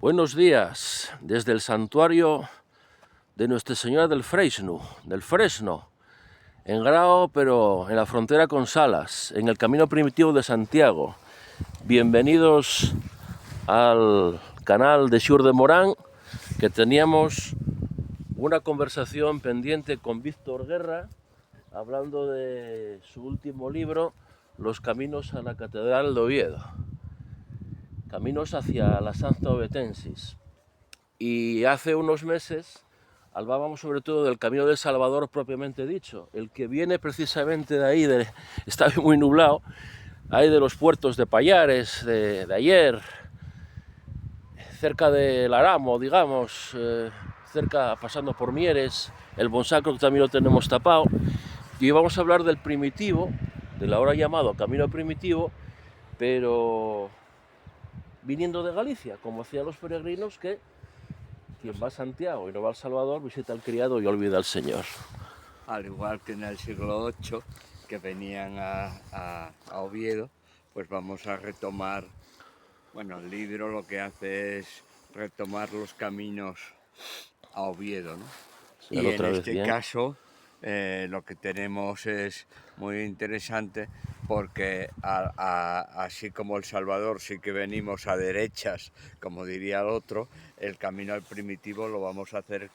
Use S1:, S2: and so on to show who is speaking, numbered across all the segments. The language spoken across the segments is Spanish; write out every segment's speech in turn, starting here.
S1: Buenos días, desde el santuario de Nuestra Señora del Fresno, en Grao, pero en la frontera con Salas, en el camino primitivo de Santiago. Bienvenidos al canal de Xur de Morán, que teníamos una conversación pendiente con Víctor Guerra, hablando de su último libro, Los caminos a la Catedral de Oviedo, caminos hacia la Santa Ovetensis. Y hace unos meses hablábamos sobre todo del Camino del Salvador propiamente dicho, el que viene precisamente de ahí, está muy nublado, ahí de los puertos de Payares, de Ayer, cerca del Aramo, digamos, cerca pasando por Mieres, el Bonsacro que también lo tenemos tapado, y vamos a hablar del primitivo, del ahora llamado Camino Primitivo, pero viniendo de Galicia, como hacían los peregrinos que quien va a Santiago y no va al Salvador visita al criado y olvida al Señor.
S2: Al igual que en el siglo VIII, que venían a Oviedo, pues vamos a retomar, bueno, el libro lo que hace es retomar los caminos a Oviedo, ¿no? Y en este caso lo que tenemos es muy interesante porque así como El Salvador sí que venimos a derechas, como diría el otro, el camino al primitivo lo vamos a hacer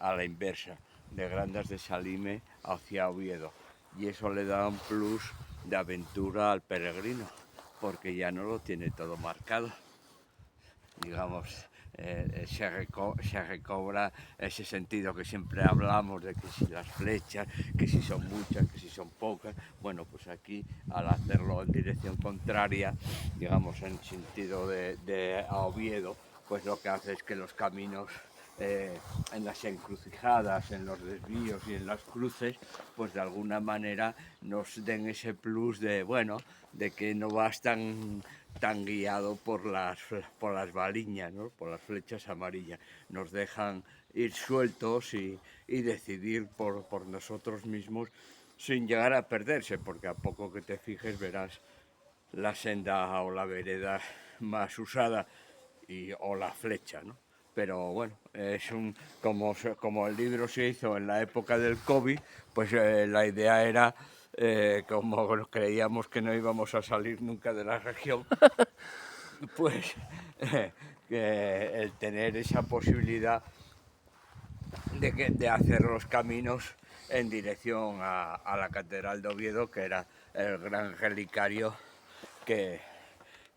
S2: a la inversa, de Grandas de Salime hacia Oviedo. Y eso le da un plus de aventura al peregrino, porque ya no lo tiene todo marcado. Digamos, se recobra ese sentido que siempre hablamos de que si las flechas, que si son muchas, que si son pocas. Bueno, pues aquí al hacerlo en dirección contraria, digamos en sentido de a Oviedo, pues lo que hace es que los caminos en las encrucijadas, en los desvíos y en las cruces, pues de alguna manera nos den ese plus de, bueno, de que no vas tan guiado por las baliñas, ¿no? Por las flechas amarillas. Nos dejan ir sueltos y decidir por nosotros mismos sin llegar a perderse, porque a poco que te fijes verás la senda o la vereda más usada o la flecha, ¿no? Pero bueno, es como el libro se hizo en la época del COVID, pues la idea era, como creíamos que no íbamos a salir nunca de la región, pues el tener esa posibilidad de hacer los caminos en dirección a la Catedral de Oviedo, que era el gran relicario que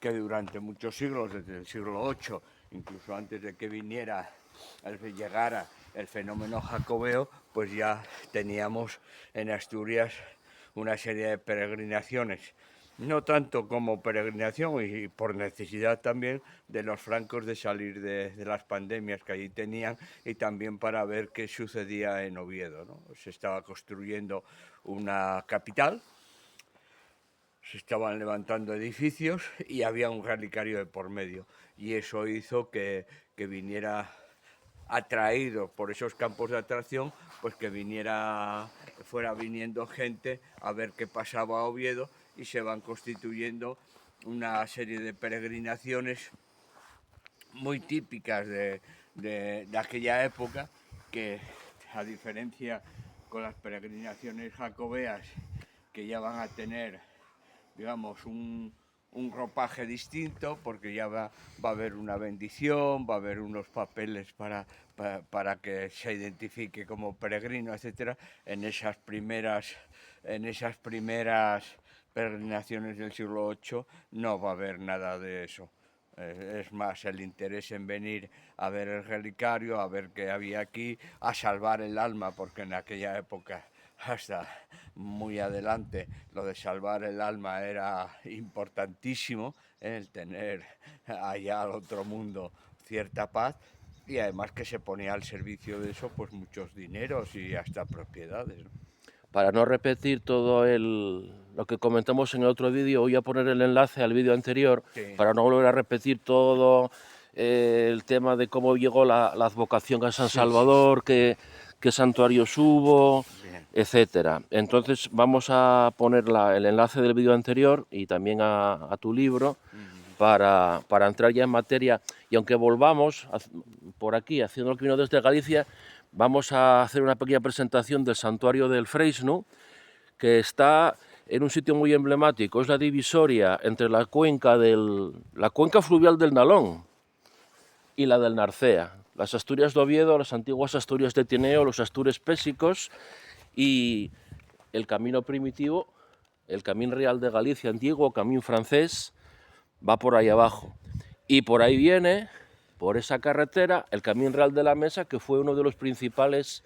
S2: durante muchos siglos, desde el siglo VIII, incluso antes de que llegara el fenómeno jacobeo, pues ya teníamos en Asturias una serie de peregrinaciones, no tanto como peregrinación y por necesidad también de los francos de salir de las pandemias que allí tenían y también para ver qué sucedía en Oviedo, ¿no? Se estaba construyendo una capital, se estaban levantando edificios y había un relicario de por medio. Y eso hizo que viniera atraído por esos campos de atracción, pues que fuera viniendo gente a ver qué pasaba a Oviedo y se van constituyendo una serie de peregrinaciones muy típicas de aquella época, que a diferencia con las peregrinaciones jacobeas, que ya van a tener, digamos, un ropaje distinto, porque ya va a haber una bendición, va a haber unos papeles para que se identifique como peregrino, etcétera. En esas primeras peregrinaciones del siglo VIII no va a haber nada de eso. Es más el interés en venir a ver el relicario, a ver qué había aquí, a salvar el alma, porque en aquella época, hasta muy adelante, lo de salvar el alma era importantísimo, el tener allá al otro mundo cierta paz, y además que se ponía al servicio de eso pues muchos dineros y hasta propiedades, ¿no?
S1: Para no repetir todo lo que comentamos en el otro vídeo, voy a poner el enlace al vídeo anterior, sí, para no volver a repetir todo el tema de cómo llegó la advocación a San Salvador, sí. qué santuarios hubo, etcétera. Entonces vamos a poner el enlace del vídeo anterior y también a tu libro, para entrar ya en materia. Y aunque volvamos por aquí, haciendo el camino desde Galicia, vamos a hacer una pequeña presentación del santuario del Freixno, que está en un sitio muy emblemático. Es la divisoria entre la cuenca fluvial del Nalón y la del Narcea. Las Asturias de Oviedo, las antiguas Asturias de Tineo, los Astures Pésicos y el camino primitivo, el Camín Real de Galicia antiguo, Camín francés, va por ahí abajo. Y por ahí viene, por esa carretera, el Camín Real de la Mesa, que fue uno de los principales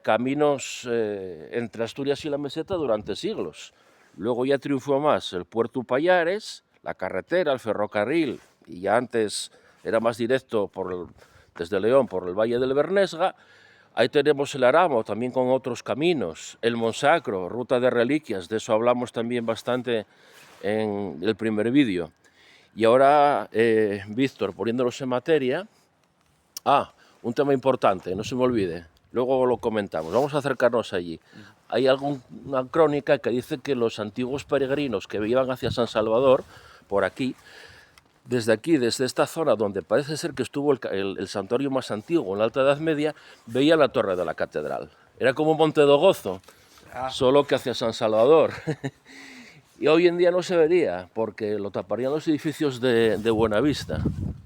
S1: caminos entre Asturias y la Meseta durante siglos. Luego ya triunfó más el Puerto Pallares, la carretera, el ferrocarril, y ya antes era más directo desde León por el Valle del Bernesga. Ahí tenemos el Aramo, también con otros caminos, el Monsacro, ruta de reliquias, de eso hablamos también bastante en el primer vídeo. Y ahora, Víctor, poniéndolos en materia, un tema importante, no se me olvide, luego lo comentamos, vamos a acercarnos allí. Hay alguna crónica que dice que los antiguos peregrinos que iban hacia San Salvador, por aquí, desde esta zona donde parece ser que estuvo el santuario más antiguo en la Alta Edad Media, veía la torre de la catedral. Era como Monte do Gozo, solo que hacia San Salvador. Y hoy en día no se vería, porque lo taparían los edificios de Buenavista,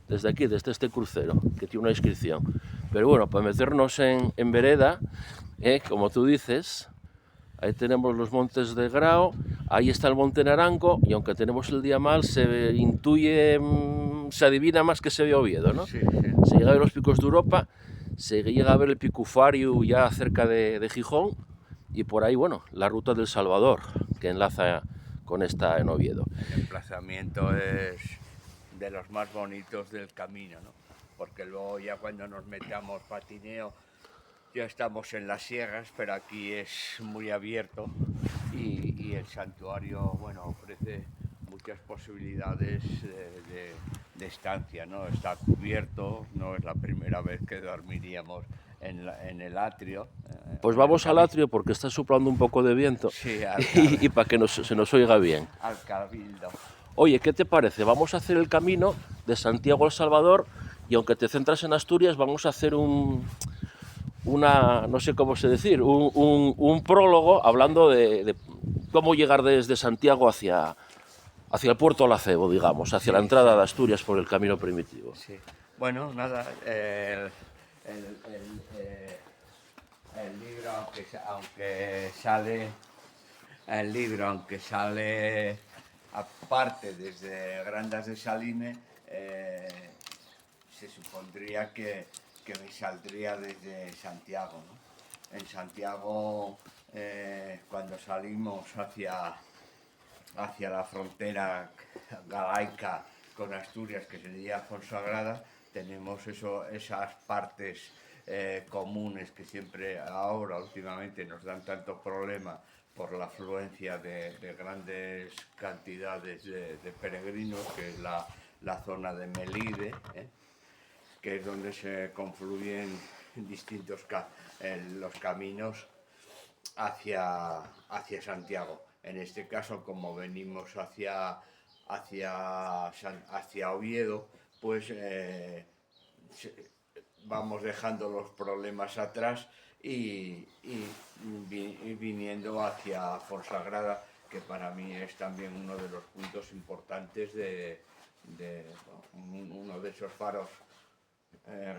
S1: desde aquí, desde este crucero, que tiene una inscripción. Pero bueno, para meternos en vereda, como tú dices, ahí tenemos los montes de Grao, ahí está el monte Naranco, y aunque tenemos el día mal, se intuye, se adivina más que se ve Oviedo, ¿no?
S2: Sí.
S1: Se llega a ver los picos de Europa, se llega a ver el Pico Fariu ya cerca de Gijón, y por ahí, bueno, la ruta del Salvador, que enlaza con esta en Oviedo.
S2: El emplazamiento es de los más bonitos del camino, ¿no? Porque luego ya cuando nos metamos patineo ya estamos en las sierras, pero aquí es muy abierto y el santuario, bueno, ofrece muchas posibilidades de estancia, ¿no? Está cubierto, no es la primera vez que dormiríamos en el atrio.
S1: Pues vamos al atrio porque está soplando un poco de viento,
S2: Sí,
S1: y para que se nos oiga bien.
S2: al cabildo.
S1: Oye, ¿qué te parece? Vamos a hacer el camino de Santiago al Salvador y aunque te centras en Asturias, vamos a hacer no sé cómo se decir, un prólogo hablando de cómo llegar desde Santiago hacia el puerto La Cebo, digamos, hacia la entrada de Asturias por el camino primitivo.
S2: Sí. Bueno, nada, el libro, aunque sale aparte desde Grandas de Salines, se supondría que me saldría desde Santiago, ¿no? En Santiago, cuando salimos hacia la frontera galaica con Asturias, que sería Fonsagrada, tenemos esas partes comunes que siempre ahora últimamente nos dan tantos problemas por la afluencia de grandes cantidades de peregrinos, que es la zona de Melide, que es donde se confluyen distintos los caminos hacia Santiago. En este caso, como venimos hacia Oviedo, pues vamos dejando los problemas atrás y viniendo hacia Fonsagrada, que para mí es también uno de los puntos importantes uno de esos faros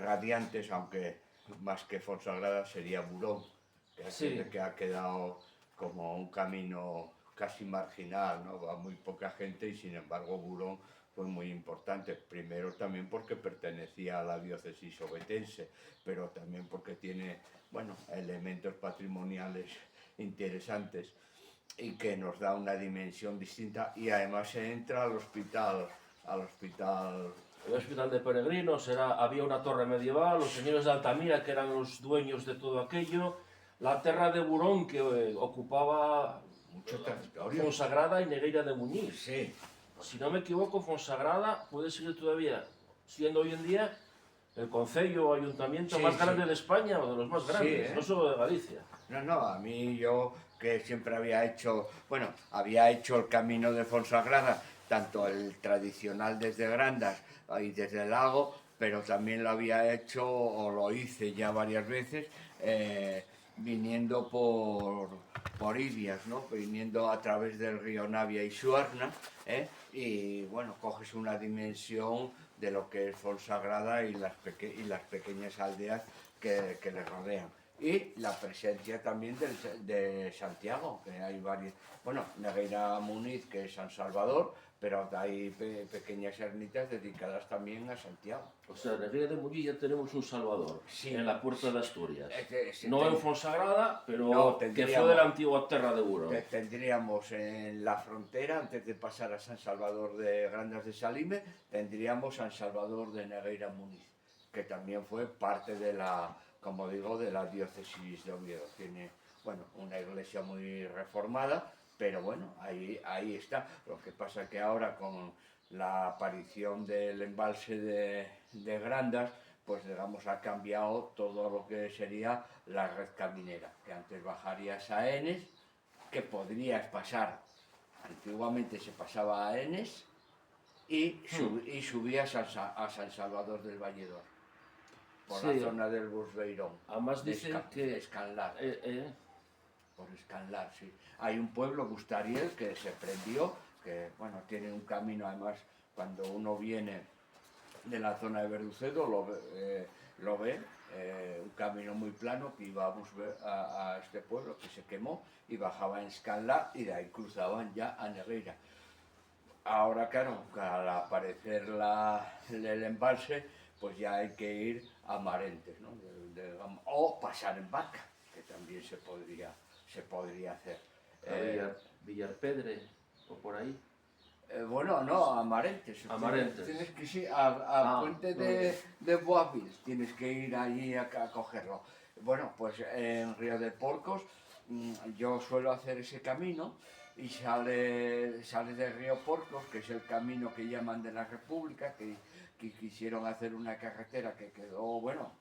S2: radiantes, aunque más que Fonsagrada sería Burón, que ha quedado como un camino casi marginal, ¿no? Va muy poca gente y sin embargo Burón fue muy importante, primero también porque pertenecía a la diócesis ovetense, pero también porque tiene, bueno, elementos patrimoniales interesantes y que nos da una dimensión distinta, y además se entra al hospital.
S1: El hospital de peregrinos, había una torre medieval, los señores de Altamira, que eran los dueños de todo aquello, la terra de Burón, que ocupaba mucho territorio, Fonsagrada y Negueira de Muñiz.
S2: Sí.
S1: Si no me equivoco, Fonsagrada puede seguir todavía siendo hoy en día el concello o ayuntamiento más grande de España, o de los más grandes, no solo de Galicia.
S2: No, a mí, yo que siempre había hecho el camino de Fonsagrada, tanto el tradicional desde Grandas y desde el lago, pero también lo había hecho, o lo hice ya varias veces, viniendo por Ibias, ¿no? Viniendo a través del río Navia y Suarna, y bueno, coges una dimensión de lo que es Fonsagrada y las pequeñas aldeas que le rodean. Y la presencia también de Santiago, que hay varios, bueno, Negueira Muniz, que es San Salvador, pero hay pequeñas ermitas dedicadas también a Santiago.
S1: O sea, en Negueira de Mullí ya tenemos un Salvador,
S2: Sí.
S1: en la Puerta de Asturias.
S2: Sí,
S1: No en Fonsagrada, pero
S2: No,
S1: que fue de la antigua Terra de Burón.
S2: Tendríamos en la frontera, antes de pasar a San Salvador de Grandas de Salime, tendríamos San Salvador de Negueira Muniz, que también fue parte de la, como digo, de la diócesis de Oviedo. Tiene, bueno, una iglesia muy reformada, pero bueno, ahí está. Lo que pasa que ahora con la aparición del embalse de Grandas, pues digamos ha cambiado todo lo que sería la red caminera, que antes bajarías a Enes, que podrías pasar, antiguamente se pasaba a Enes y subías a San Salvador del Valledor, por la zona del Busbeirón.
S1: Además dicen que...
S2: Escanlar. Por Escanlar, sí. Hay un pueblo, Gustariel, que se prendió, que bueno, tiene un camino, además, cuando uno viene de la zona de Verducedo, lo ve, un camino muy plano que iba a este pueblo que se quemó y bajaba en Escanlar y de ahí cruzaban ya a Negueira. Ahora, claro, al aparecer el embalse, pues ya hay que ir a Marentes, ¿no? O pasar en barca, que también se podría hacer.
S1: Villarpedre o por ahí.
S2: Bueno, no, a Marentes.
S1: A Marentes.
S2: Tienes que ir a Puente de Boavil, tienes que ir allí a cogerlo. Bueno, pues en Río de Porcos yo suelo hacer ese camino y sale de Río Porcos, que es el camino que llaman de la República, que quisieron hacer una carretera que quedó, bueno,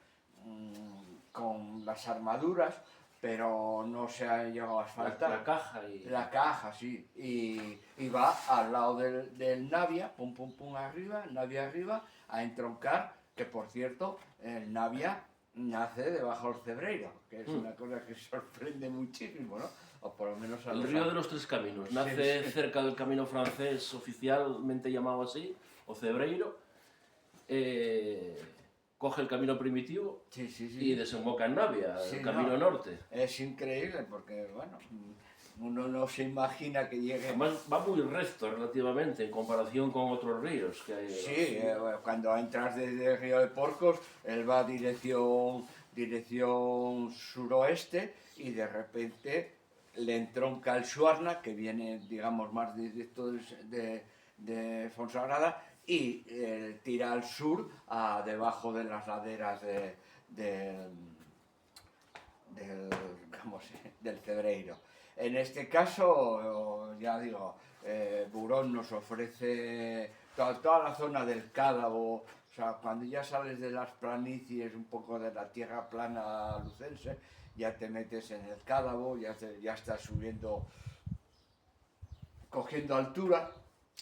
S2: con las armaduras, pero no se ha llegado a asfaltar.
S1: La caja.
S2: La caja, sí. Y va al lado del Navia, pum, pum, pum arriba, Navia arriba, a entroncar, que por cierto, el Navia nace debajo del Cebreiro, que es una cosa que sorprende muchísimo, ¿no? O por lo menos
S1: el río de los Tres Caminos nace cerca del camino francés oficialmente llamado así, o Cebreiro, coge el camino primitivo y desemboca en Navia, el camino norte.
S2: Es increíble porque, bueno, uno no se imagina que llegue...
S1: Además va muy recto relativamente en comparación con otros ríos que hay.
S2: Sí, cuando entras desde el Río de Porcos, él va dirección suroeste y de repente le entronca el Suarna, que viene, digamos, más directo de Fonsagrada, y tira al sur, debajo de las laderas del Cebreiro. En este caso, ya digo, Burón nos ofrece toda la zona del Cádabo, o sea, cuando ya sales de las planicies, un poco de la tierra plana lucense, ya te metes en el Cádabo, ya estás subiendo, cogiendo altura,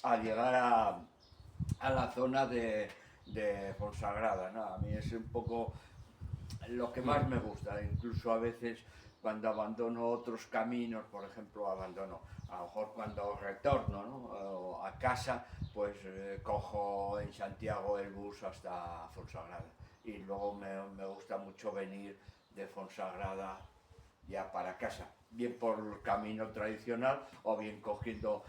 S2: a llegar a la zona de Fonsagrada, ¿no? A mí es un poco lo que más me gusta, incluso a veces cuando abandono otros caminos, por ejemplo, a lo mejor cuando retorno, ¿no? A casa, pues cojo en Santiago el bus hasta Fonsagrada y luego me gusta mucho venir de Fonsagrada ya para casa, bien por el camino tradicional o bien cogiendo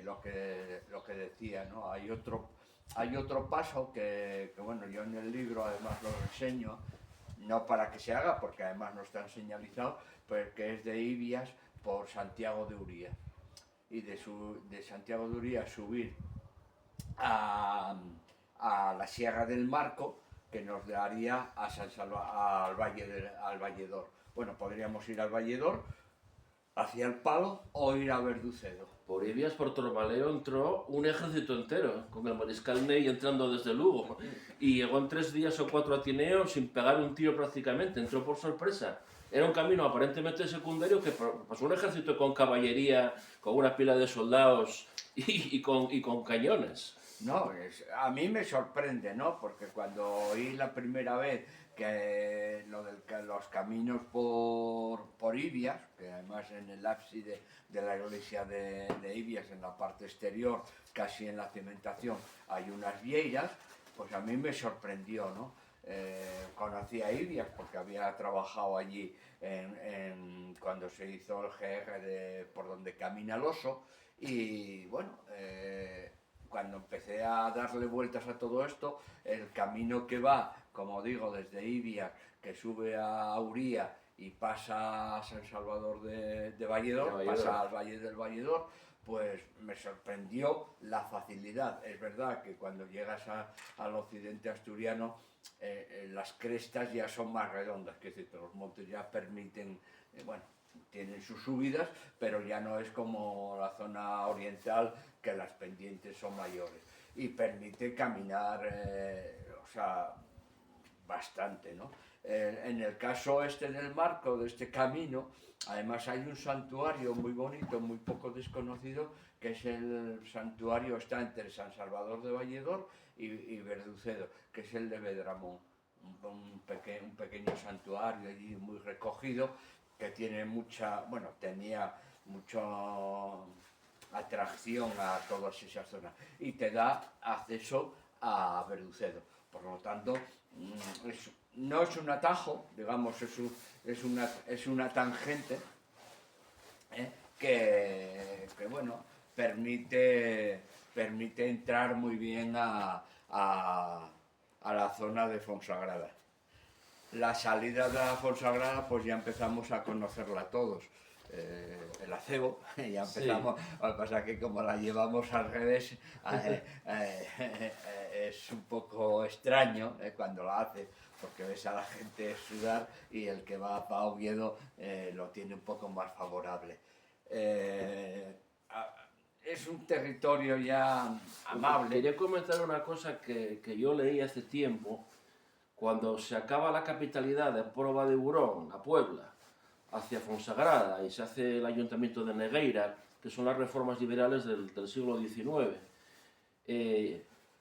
S2: lo que decía, ¿no? Hay otro paso que, bueno, yo en el libro además lo reseño, no para que se haga, porque además no está señalizado, pero que es de Ibias por Santiago de Uría. Y de Santiago de Uría subir a la Sierra del Marco, que nos daría al Valledor. Bueno, podríamos ir al Valledor, hacia el Palo, o ir a Verducedo.
S1: Por Ibias, por Tormaleo, entró un ejército entero, con el mariscal Ney entrando desde Lugo. Y llegó en 3 días o 4 a Tineo sin pegar un tiro prácticamente, entró por sorpresa. Era un camino aparentemente secundario que pasó un ejército con caballería, con una pila de soldados y con cañones.
S2: No, a mí me sorprende, ¿no? Porque cuando oí la primera vez que los caminos por Ibias, que además en el ábside de la iglesia de Ibias, en la parte exterior, casi en la cimentación, hay unas vieiras, pues a mí me sorprendió, ¿no? Conocí a Ibias porque había trabajado allí cuando se hizo el GR por donde camina el oso, y bueno, cuando empecé a darle vueltas a todo esto, el camino que va, como digo, desde Ibias, que sube a Uría y pasa a San Salvador de Valledor, pasa al Valle del Valledor, pues me sorprendió la facilidad. Es verdad que cuando llegas al occidente asturiano, las crestas ya son más redondas, que es decir, los montes ya permiten, bueno, tienen sus subidas, pero ya no es como la zona oriental, que las pendientes son mayores. Y permite caminar, o sea, bastante, ¿no? En el caso en el marco de este camino, además hay un santuario muy bonito, muy poco desconocido, que es el santuario, está entre San Salvador de Valledor y Verducedo, que es el de Vedramón. Un pequeño santuario allí muy recogido, que tiene tenía mucha atracción a todas esas zonas y te da acceso a Verducedo. Por lo tanto, no es un atajo, digamos, es una tangente, que bueno, permite entrar muy bien a la zona de Fonsagrada. La salida de la Fonsagrada, pues ya empezamos a conocerla todos. El acebo, ya empezamos, sí. Lo que pasa es que como la llevamos al revés, es un poco extraño cuando la haces, porque ves a la gente sudar y el que va para Oviedo lo tiene un poco más favorable. Es un territorio ya amable.
S1: Quería comentar una cosa que yo leí hace tiempo. Cuando se acaba la capitalidad de Proba de Burón, a Puebla, hacia Fonsagrada, y se hace el ayuntamiento de Negueira, que son las reformas liberales del siglo XIX,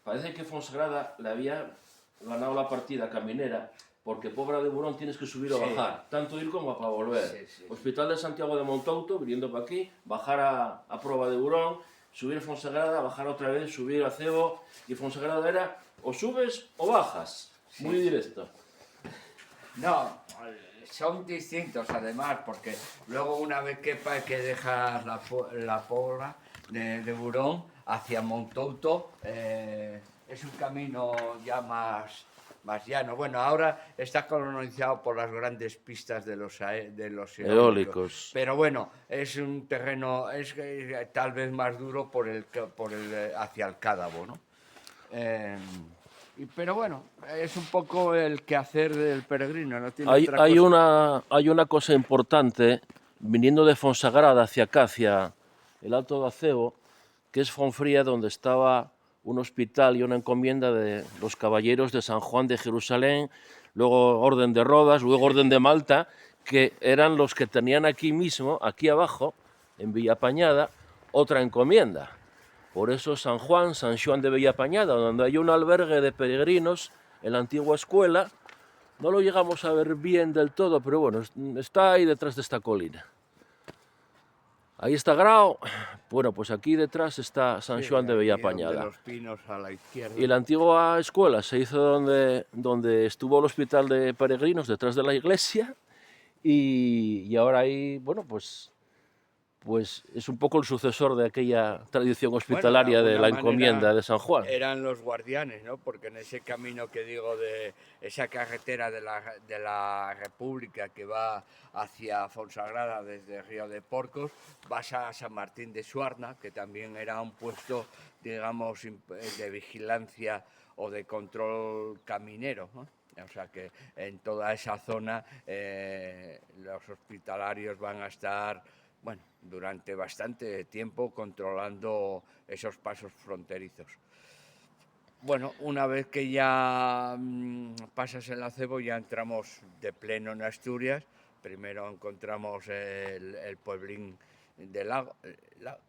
S1: parece que Fonsagrada le había ganado la partida a Caminera, porque Pobra de Burón tienes que subir o bajar, tanto ir como para volver. Sí, sí. Hospital de Santiago de Montouto, viniendo para aquí, bajar a Proba de Burón, subir a Fonsagrada, bajar otra vez, subir a Cebo, y Fonsagrada era o subes o bajas. Sí. Muy directo.
S2: No, son distintos además, porque luego una vez que dejas la Pobra de Burón hacia Montouto, es un camino ya más llano. Bueno, ahora está colonizado por las grandes pistas de los eólicos. Pero bueno, es un terreno tal vez más duro por el hacia el Cádabo, ¿no? Pero bueno, es un poco el quehacer del peregrino. No tiene
S1: hay una cosa importante, viniendo de Fonsagrada hacia acá, hacia el Alto de Acebo, que es Fonfría, donde estaba un hospital y una encomienda de los caballeros de San Juan de Jerusalén, luego Orden de Rodas, luego Orden de Malta, que eran los que tenían aquí mismo, aquí abajo, en Villapañada, otra encomienda. Por eso San Juan de Villapañada, donde hay un albergue de peregrinos en la antigua escuela, no lo llegamos a ver bien del todo, pero bueno, está ahí detrás de esta colina. Ahí está Grao, bueno, pues aquí detrás está San Juan de Villapañada.
S2: Los pinos a la izquierda.
S1: Y la antigua escuela se hizo donde estuvo el hospital de peregrinos, detrás de la iglesia, y ahora ahí, bueno, pues es un poco el sucesor de aquella tradición hospitalaria de la encomienda de San Juan.
S2: Eran los guardianes, ¿no? Porque en ese camino que digo, de esa carretera de la República que va hacia Fonsagrada desde Río de Porcos, vas a San Martín de Suarna, que también era un puesto, digamos, de vigilancia o de control caminero, ¿no? O sea que en toda esa zona los hospitalarios van a estar, bueno, durante bastante tiempo controlando esos pasos fronterizos. Bueno, una vez que ya pasas el acebo, ya entramos de pleno en Asturias, primero encontramos el pueblín del lago.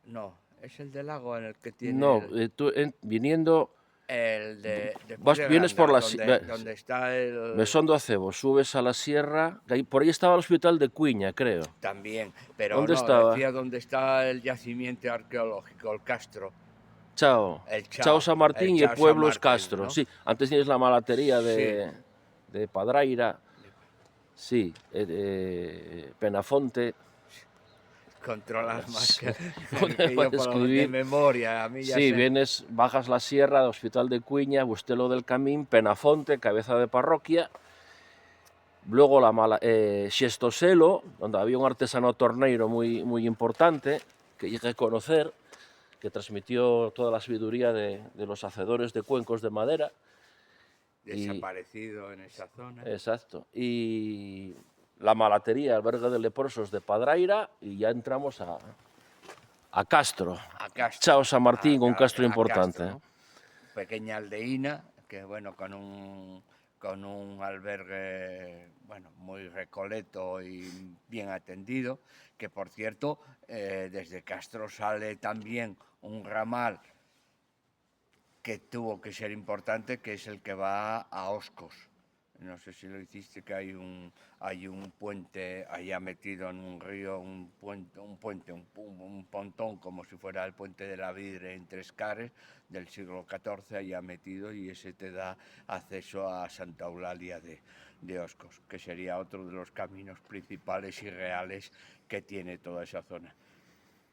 S2: No, es el del lago en el que tiene
S1: No, tú viniendo,
S2: después de
S1: vienes por
S2: Grandas,
S1: la
S2: donde está el...
S1: Mesón do Acebo, subes a la sierra, por ahí estaba el hospital de Cuiña, creo.
S2: También, pero
S1: ¿Dónde
S2: no,
S1: estaba?
S2: decía dónde está el yacimiento arqueológico, el Castro,
S1: Chao.
S2: el
S1: Chao
S2: Chao,
S1: San
S2: el
S1: Martín y el
S2: Chao San
S1: pueblo es
S2: Martín,
S1: Castro.
S2: ¿no?
S1: Sí, antes tienes la malatería
S2: Sí,
S1: de Padraira, sí, Penafonte.
S2: controlas más
S1: Sí.
S2: que yo
S1: Puedes
S2: de
S1: escribir.
S2: memoria, a mí ya
S1: Sí,
S2: sé.
S1: vienes, bajas la sierra, Hospital de Cuiña, Bustelo del Camín, Penafonte, cabeza de parroquia. Luego Xestoselo, donde había un artesano torneiro muy importante, que hay que conocer, que transmitió toda la sabiduría de los hacedores de cuencos de madera. Y,
S2: Desaparecido en esa zona.
S1: exacto. Y la malatería, albergue de leprosos de Padraira, y ya entramos a Castro.
S2: A Castro,
S1: Chao San Martín, un Castro
S2: a Castro,
S1: importante.
S2: ¿no? Pequeña aldeína, que bueno, con un albergue, bueno, muy recoleto y bien atendido, que por cierto, desde Castro sale también un ramal que tuvo que ser importante, que es el que va a Oscos. No sé si lo hiciste, que hay un puente allá metido en un río, un pontón, como si fuera el puente de la Vidre en Tres Cares del siglo XIV allá metido, y ese te da acceso a Santa Eulalia de Oscos, que sería otro de los caminos principales y reales que tiene toda esa zona.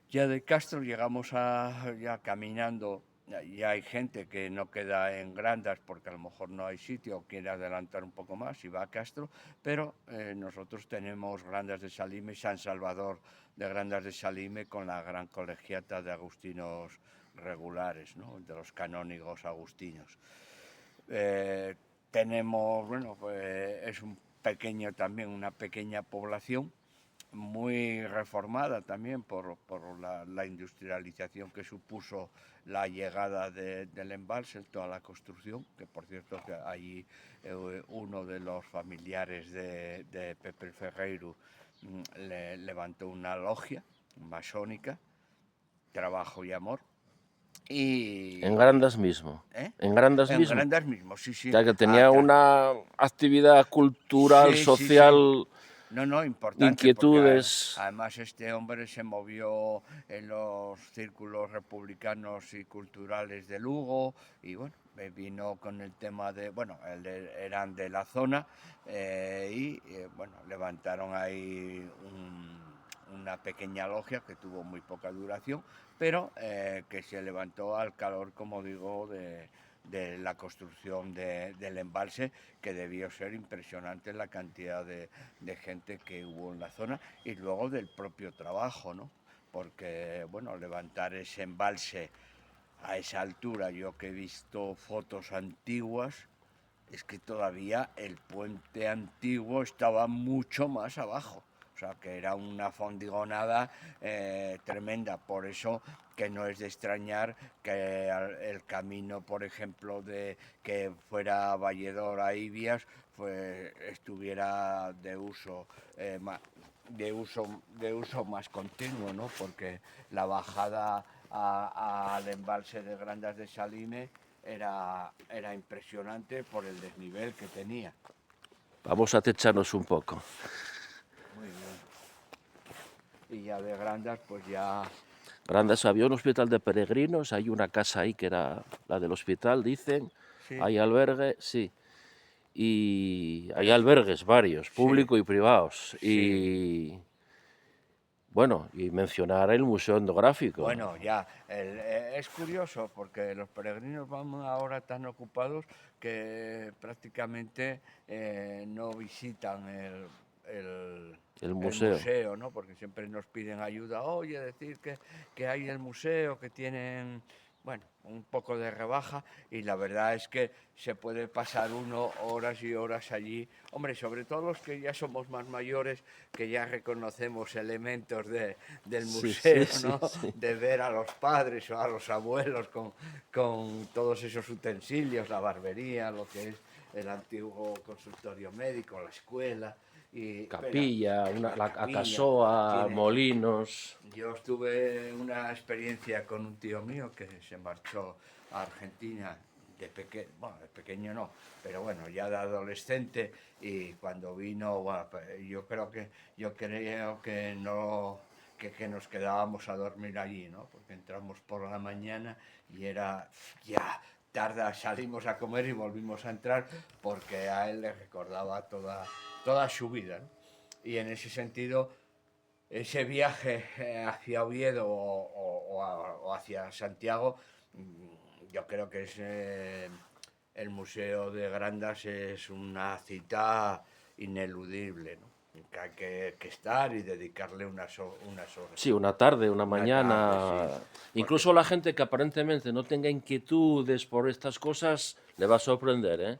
S2: Ya de Castro llegamos ya caminando. Ya hay gente que no queda en Grandas porque a lo mejor no hay sitio o quiere adelantar un poco más y va a Castro, pero nosotros tenemos Grandas de Salime, San Salvador de Grandas de Salime, con la gran colegiata de agustinos regulares, ¿no? De los canónigos agustinos. Tenemos, bueno, pues es un pequeño también, una pequeña población muy reformada también por la industrialización que supuso la llegada del embalse, toda la construcción, que por cierto que allí uno de los familiares de Pepe Ferreiro le levantó una logia masónica, Trabajo y Amor.
S1: En Grandas mismo.
S2: ¿Eh?
S1: En Grandas
S2: En
S1: mismo.
S2: Grandas mismo, sí, sí.
S1: Ya que tenía una actividad cultural,
S2: Sí, sí, sí.
S1: social,
S2: No, no, importante, porque
S1: inquietudes.
S2: además este hombre se movió en los círculos republicanos y culturales de Lugo y bueno, vino con el tema de, bueno, eran de la zona bueno, levantaron ahí una pequeña logia que tuvo muy poca duración, pero que se levantó al calor, como digo, de la construcción del embalse, que debió ser impresionante la cantidad de gente que hubo en la zona y luego del propio trabajo, ¿no? Porque, bueno, levantar ese embalse a esa altura, yo que he visto fotos antiguas, es que todavía el puente antiguo estaba mucho más abajo. O sea, que era una fondigonada tremenda. Por eso que no es de extrañar que el camino, por ejemplo, de que fuera Valledor a Ibias, pues estuviera de uso, de uso más continuo, ¿no? Porque la bajada al embalse de Grandas de Salime era impresionante por el desnivel que tenía.
S1: Vamos a techarnos un poco.
S2: Muy bien. Y ya de Grandas, pues ya...
S1: Grandas, había un hospital de peregrinos, hay una casa ahí que era la del hospital, dicen.
S2: Sí,
S1: Hay albergue, sí. Y hay albergues varios,
S2: sí,
S1: públicos y privados.
S2: sí.
S1: Y bueno, y mencionar el Museo Etnográfico.
S2: Bueno, ya, es curioso porque los peregrinos van ahora tan ocupados que prácticamente no visitan
S1: El
S2: el
S1: museo.
S2: museo, ¿no? Porque siempre nos piden ayuda. Oye, decir que hay el museo, que tienen, bueno, un poco de rebaja, y la verdad es que se puede pasar uno horas y horas allí. Hombre, sobre todo los que ya somos más mayores, que ya reconocemos elementos del
S1: Sí,
S2: museo,
S1: sí, sí,
S2: ¿no?
S1: sí.
S2: De ver a los padres o a los abuelos con todos esos utensilios, la barbería, lo que es el antiguo consultorio médico, la escuela.
S1: Capilla, la
S2: capilla,
S1: Acasoa, Molinos.
S2: yo tuve una experiencia con un tío mío que se marchó a Argentina de pequeño, bueno, de pequeño no, pero bueno, ya de adolescente, y cuando vino, bueno, yo creo que no, que nos quedábamos a dormir allí, ¿no? Porque entramos por la mañana y era ya tarde, salimos a comer y volvimos a entrar porque a él le recordaba toda su vida, ¿no? Y en ese sentido, ese viaje hacia Oviedo o hacia Santiago, yo creo que es el Museo de Grandas es una cita ineludible, ¿no? Que hay que estar y dedicarle unas horas.
S1: Sí, una tarde, una
S2: Una tarde,
S1: mañana.
S2: sí. Porque
S1: Incluso la gente que aparentemente no tenga inquietudes por estas cosas le va a sorprender, ¿eh?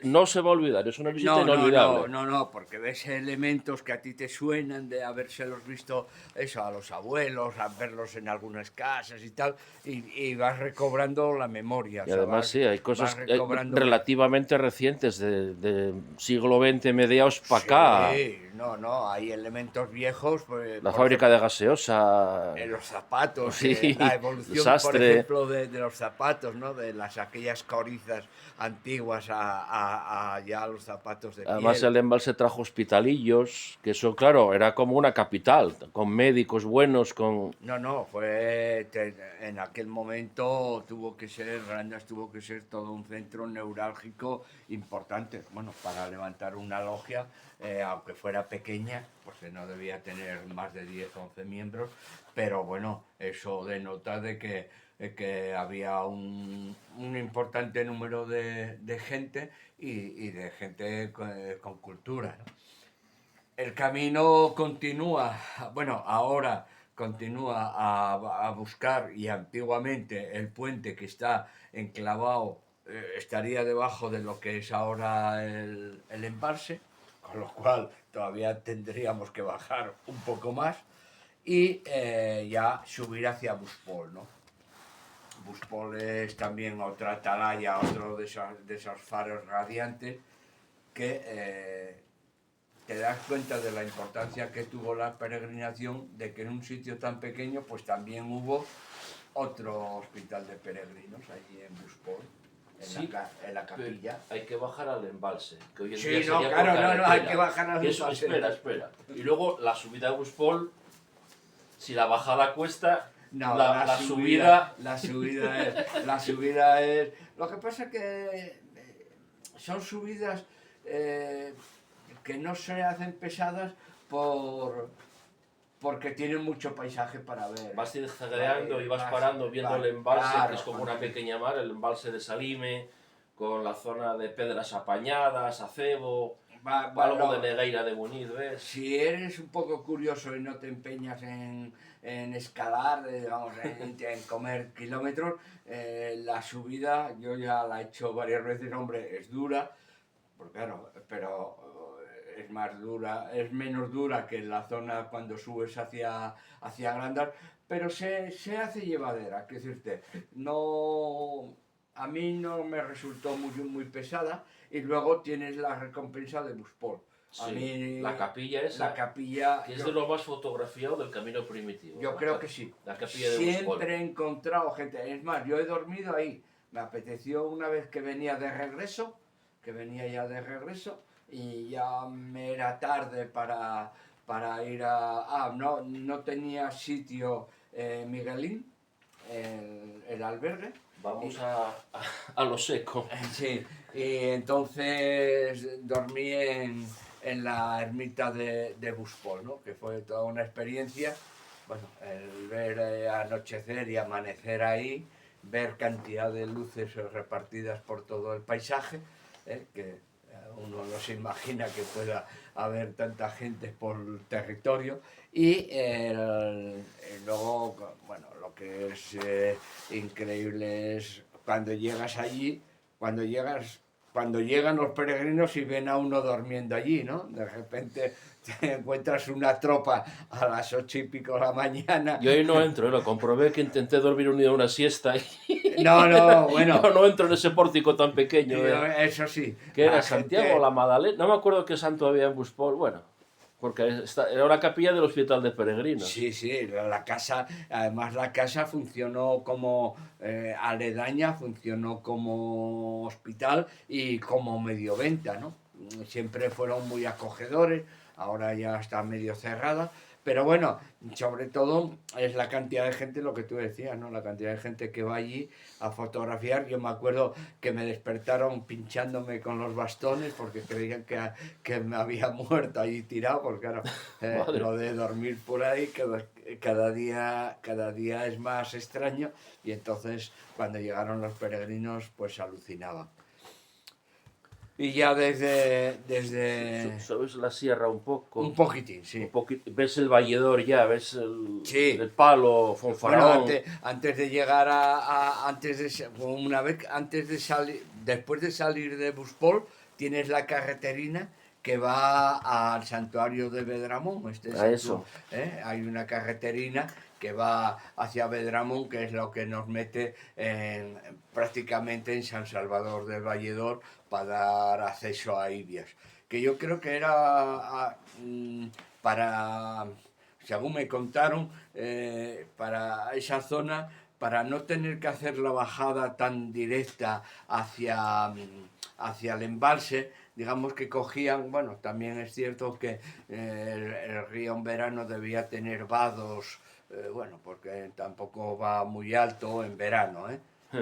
S1: No se va a olvidar, es una visita inolvidable.
S2: No, porque ves elementos que a ti te suenan de habérselos visto eso a los abuelos, a verlos en algunas casas y tal, y vas recobrando la memoria, o
S1: Y
S2: sea,
S1: además sí, hay
S2: vas
S1: cosas
S2: recobrando.
S1: relativamente recientes, de siglo XX mediados para acá.
S2: Sí, no, hay elementos viejos, pues,
S1: La
S2: por
S1: fábrica de
S2: ejemplo,
S1: gaseosa,
S2: en los zapatos, la
S1: sí, el
S2: evolución, por
S1: sastre.
S2: ejemplo, de los zapatos, ¿no? De aquellas corizas antiguas a ya los zapatos de
S1: Además
S2: piel.
S1: el embalse trajo hospitalillos, que eso, claro, era como una capital, con médicos buenos, con...
S2: No, en aquel momento Grandas tuvo que ser todo un centro neurálgico importante, bueno, para levantar una logia, aunque fuera pequeña, porque no debía tener más de 10 o 11 miembros, pero bueno, eso denota de que había un importante número de gente y de gente con cultura, ¿no? El camino continúa, bueno, ahora continúa a buscar, y antiguamente el puente que está enclavado estaría debajo de lo que es ahora el embalse, con lo cual todavía tendríamos que bajar un poco más y ya subir hacia Buspol, ¿no? Buspol es también otra atalaya, otro de esos faros radiantes que te das cuenta de la importancia que tuvo la peregrinación, de que en un sitio tan pequeño pues también hubo otro hospital de peregrinos allí en Buspol,
S1: Sí,
S2: en la capilla.
S1: hay que bajar al embalse, que hoy en
S2: Sí,
S1: día
S2: no,
S1: sería
S2: claro,
S1: por
S2: no, hay que
S1: carretera.
S2: bajar al embalse.
S1: Espera. Y luego la subida a Buspol, si la bajada cuesta,
S2: No,
S1: la subida...
S2: la subida es. Lo que pasa es que son subidas que no se hacen pesadas porque tienen mucho paisaje para ver.
S1: Vas zigzagueando y vas parando viendo el embalse,
S2: claro,
S1: que es como una pequeña mar, el embalse de Salime, con la zona de Pedras Apañadas, Acebo, algo de Negueira de Muniz, ¿ves?
S2: Si eres un poco curioso y no te empeñas en escalar, vamos, en comer kilómetros, la subida yo ya la he hecho varias veces, hombre, es dura, porque claro, pero es más dura, es menos dura que en la zona cuando subes hacia Grandas, pero se hace llevadera, que decirte, no, a mí no me resultó muy pesada, y luego tienes la recompensa de Buspol. A
S1: Sí,
S2: mí,
S1: la capilla esa,
S2: la capilla,
S1: que es de lo más fotografiado del camino primitivo.
S2: yo creo que sí.
S1: La capilla de Buspol.
S2: Siempre he encontrado gente, es más, yo he dormido ahí. Me apeteció una vez que venía de regreso, y ya me era tarde para ir no tenía sitio Miguelín, el albergue.
S1: Vamos a lo seco.
S2: Sí, y entonces dormí en la ermita de Buspol, ¿no? Que fue toda una experiencia. Bueno, el ver anochecer y amanecer ahí, ver cantidad de luces repartidas por todo el paisaje, que uno no se imagina que pueda haber tanta gente por el territorio, y luego, bueno, lo que es increíble es cuando llegas allí, cuando llegas cuando llegan los peregrinos y ven a uno durmiendo allí, ¿no? De repente te encuentras una tropa a las 8:00 de la mañana.
S1: Yo ahí no entro, lo comprobé que intenté dormir unido a una siesta y
S2: No, no, bueno,
S1: yo no entro en ese pórtico tan pequeño.
S2: eso sí,
S1: ¿Qué era?
S2: la
S1: ¿Santiago o
S2: gente...
S1: la Madalena? No me acuerdo qué santo había en Buspol. Bueno, porque era una capilla del Hospital de Peregrinos.
S2: Sí, sí, la casa, además la casa funcionó como aledaña, funcionó como hospital y como medioventa, ¿no? Siempre fueron muy acogedores, ahora ya está medio cerrada, pero bueno, sobre todo es la cantidad de gente, lo que tú decías, ¿no? La cantidad de gente que va allí a fotografiar. Yo me acuerdo que me despertaron pinchándome con los bastones porque creían que me había muerto allí tirado, porque claro,
S1: Madre.
S2: lo de dormir por ahí cada día es más extraño, y entonces cuando llegaron los peregrinos pues alucinaban. Y ya desde
S1: ¿Sabes la sierra un
S2: un
S1: poco?
S2: poquitín,
S1: Un
S2: sí.
S1: poquito, ves el valledor ya, ves
S2: Sí,
S1: el palo,
S2: bueno,
S1: Fonfaraón.
S2: antes de llegar antes una vez, antes de salir, después de salir de Buspol, tienes la carreterina que va al santuario de Vedramón.
S1: A eso.
S2: Hay una carreterina que va hacia Vedramón, que es lo que nos mete prácticamente en San Salvador del Valledor para dar acceso a Ibias. Que yo creo que era para, según me contaron, para esa zona, para no tener que hacer la bajada tan directa hacia el embalse, digamos que cogían, bueno, también es cierto que el río en verano debía tener vados, bueno, porque tampoco va muy alto en verano,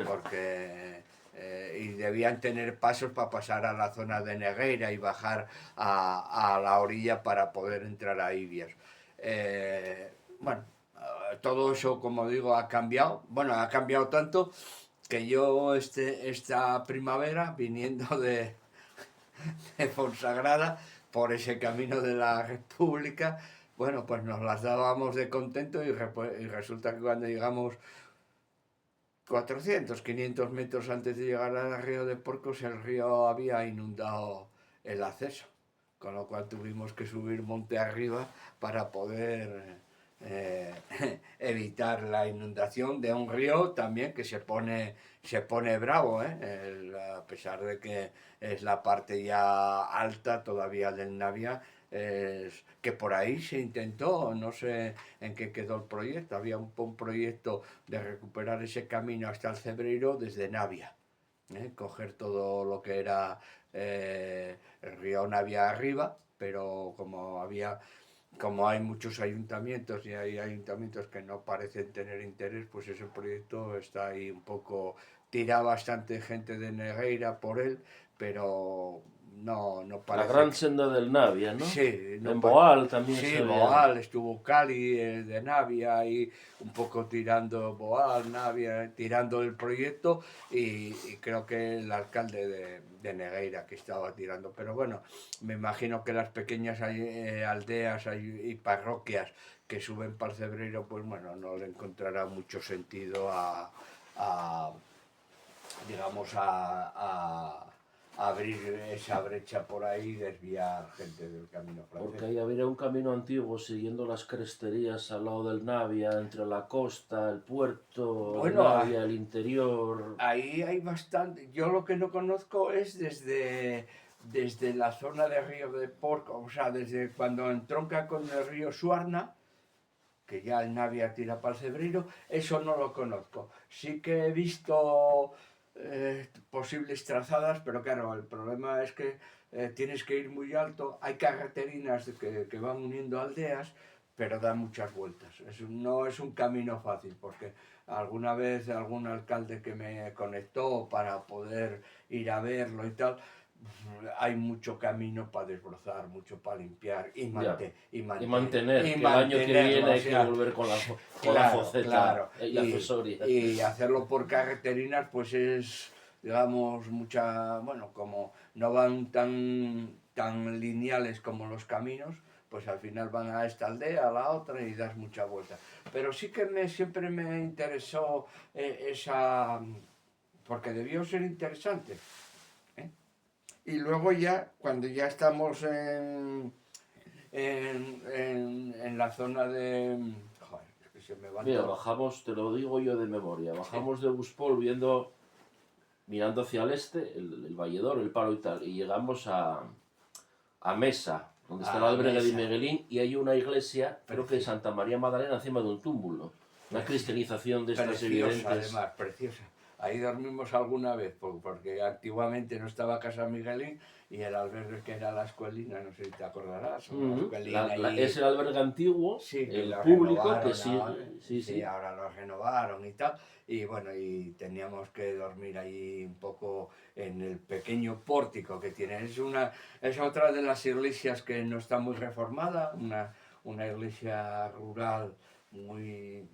S2: porque y debían tener pasos para pasar a la zona de Negueira y bajar a la orilla para poder entrar a Ibias. Bueno, todo eso, como digo, ha cambiado. Bueno, ha cambiado tanto que yo esta primavera, viniendo de Fonsagrada, por ese camino de la República, bueno, pues nos las dábamos de contento, y resulta que cuando llegamos 400, 500 metros antes de llegar al río de Porcos, el río había inundado el acceso, con lo cual tuvimos que subir monte arriba para poder eh, evitar la inundación de un río también que se pone bravo, a pesar de que es la parte ya alta todavía del Navia. Que por ahí se intentó, no sé en qué quedó el proyecto, había un proyecto de recuperar ese camino hasta el Cebreiro desde Navia, coger todo lo que era el río Navia arriba, pero como hay muchos ayuntamientos y hay ayuntamientos que no parecen tener interés, pues ese proyecto está ahí un poco, tira bastante gente de Negueira por él, pero no
S1: La
S2: parece
S1: gran
S2: que...
S1: senda del Navia, ¿no?
S2: Sí,
S1: En Boal también se
S2: sí,
S1: había.
S2: Boal, estuvo Cali, de Navia, y un poco tirando Boal, Navia, tirando el proyecto, y creo que el alcalde de Negueira que estaba tirando. Pero bueno, me imagino que las pequeñas aldeas y parroquias que suben para el Cebreiro, pues bueno, no le encontrará mucho sentido a digamos, a abrir esa brecha por ahí y desviar gente del camino
S1: Porque
S2: francés.
S1: ahí había un camino antiguo siguiendo las cresterías al lado del Navia, entre la costa, el puerto de
S2: Bueno,
S1: Navia, el interior.
S2: ahí hay bastante. Yo lo que no conozco es desde la zona de Río de Porco, o sea, desde cuando entronca con el río Suarna, que ya el Navia tira para el Cebreiro, eso no lo conozco. Sí que he visto posibles trazadas, pero claro, el problema es que tienes que ir muy alto, hay carreterinas que van uniendo aldeas, pero dan muchas vueltas. No es un camino fácil, porque alguna vez algún alcalde que me conectó para poder ir a verlo y tal, hay mucho camino para desbrozar, mucho para limpiar
S1: Ya.
S2: y
S1: Y
S2: mantener,
S1: mantener,
S2: y
S1: que el año que viene
S2: mantenerlo, o
S1: hay que
S2: sea,
S1: volver con la
S2: claro,
S1: foceta
S2: claro.
S1: y la accesoria.
S2: Y hacerlo por carreterinas, pues es, digamos, bueno, como no van tan lineales como los caminos, pues al final van a esta aldea, a la otra, y das mucha vuelta. Pero sí que siempre me interesó esa, porque debió ser interesante, ¿eh? Y luego ya, cuando ya estamos en la zona de... Joder, es que se me van
S1: Mira,
S2: todos.
S1: bajamos, te lo digo yo de memoria, bajamos de Buspol mirando hacia el este, el Valledor, el Palo y tal, y llegamos a Mesa, donde está el
S2: A
S1: albergue de
S2: Mesa.
S1: Miguelín, y hay una iglesia, creo que de
S2: Preciosa.
S1: Santa María Magdalena, encima de un túmulo. Una cristianización de estas
S2: Preciosa,
S1: evidentes.
S2: además, preciosa. Ahí dormimos alguna vez, porque antiguamente no estaba Casa Miguelín y el albergue que era la escuelina, no sé si te acordarás, o la escuelina
S1: Es
S2: allí.
S1: el albergue antiguo,
S2: Sí, que
S1: el
S2: lo
S1: público, que
S2: renovaron
S1: sí,
S2: ahora,
S1: sí,
S2: sí,
S1: sí.
S2: ahora lo renovaron y tal. Y bueno, y teníamos que dormir ahí un poco en el pequeño pórtico que tiene. Es otra de las iglesias que no está muy reformada, una iglesia rural muy,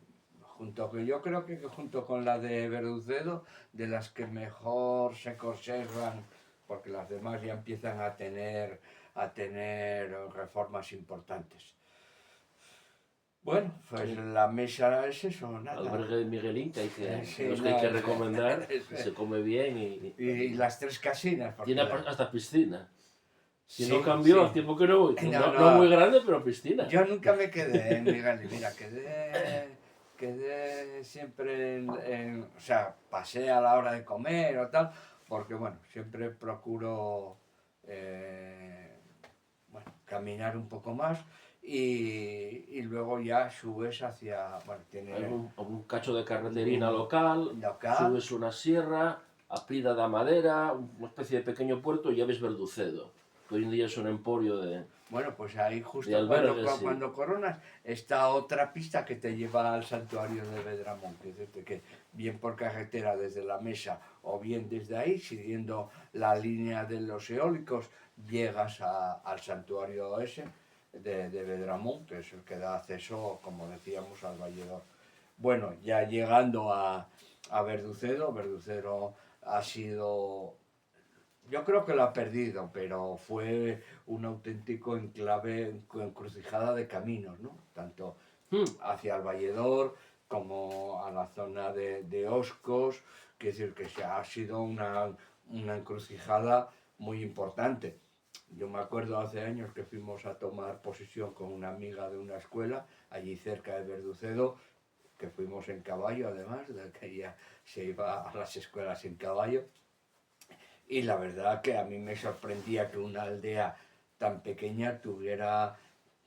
S2: yo creo que junto con la de Verducedo, de las que mejor se conservan, porque las demás ya empiezan a tener reformas importantes. Bueno, pues
S1: Sí.
S2: la mesa es eso,
S1: El
S2: nada.
S1: albergue de Miguelín, de
S2: Sí,
S1: los que hay
S2: no,
S1: que recomendar, y
S2: es-
S1: se come bien y
S2: y las tres casinas, porque
S1: tiene hasta piscina. Si no
S2: sí,
S1: cambió,
S2: sí.
S1: hace tiempo que no voy.
S2: No,
S1: No muy
S2: no,
S1: grande, pero piscina.
S2: yo nunca me quedé en Miguel, y mira, quedé siempre o sea, pasé a la hora de comer o tal, porque bueno, siempre procuro, bueno, caminar un poco más y luego ya subes hacia, bueno,
S1: Hay
S2: tiene
S1: un cacho de carreterina
S2: un
S1: local,
S2: local.
S1: subes una sierra, a Prida da Madera, una especie de pequeño puerto, y ya ves Verducedo, que hoy en día es un emporio
S2: Bueno, pues ahí
S1: de
S2: justo
S1: albergues.
S2: cuando coronas está otra pista que te lleva al santuario de Vedramón, que es decir, que bien por carretera desde la mesa o bien desde ahí, siguiendo la línea de los eólicos, llegas al santuario ese de Vedramón, que es el que da acceso, como decíamos, al Valledor. Bueno, ya llegando a Verducedo, Verducedo ha sido, yo creo que lo ha perdido, pero fue un auténtico encrucijada de caminos, ¿no? Tanto hacia el Valledor como a la zona de Oscos, que decir que ha sido una encrucijada muy importante. Yo me acuerdo hace años que fuimos a tomar posesión con una amiga de una escuela, allí cerca de Verducedo, que fuimos en caballo además, de que ella se iba a las escuelas en caballo, y la verdad que a mí me sorprendía que una aldea tan pequeña tuviera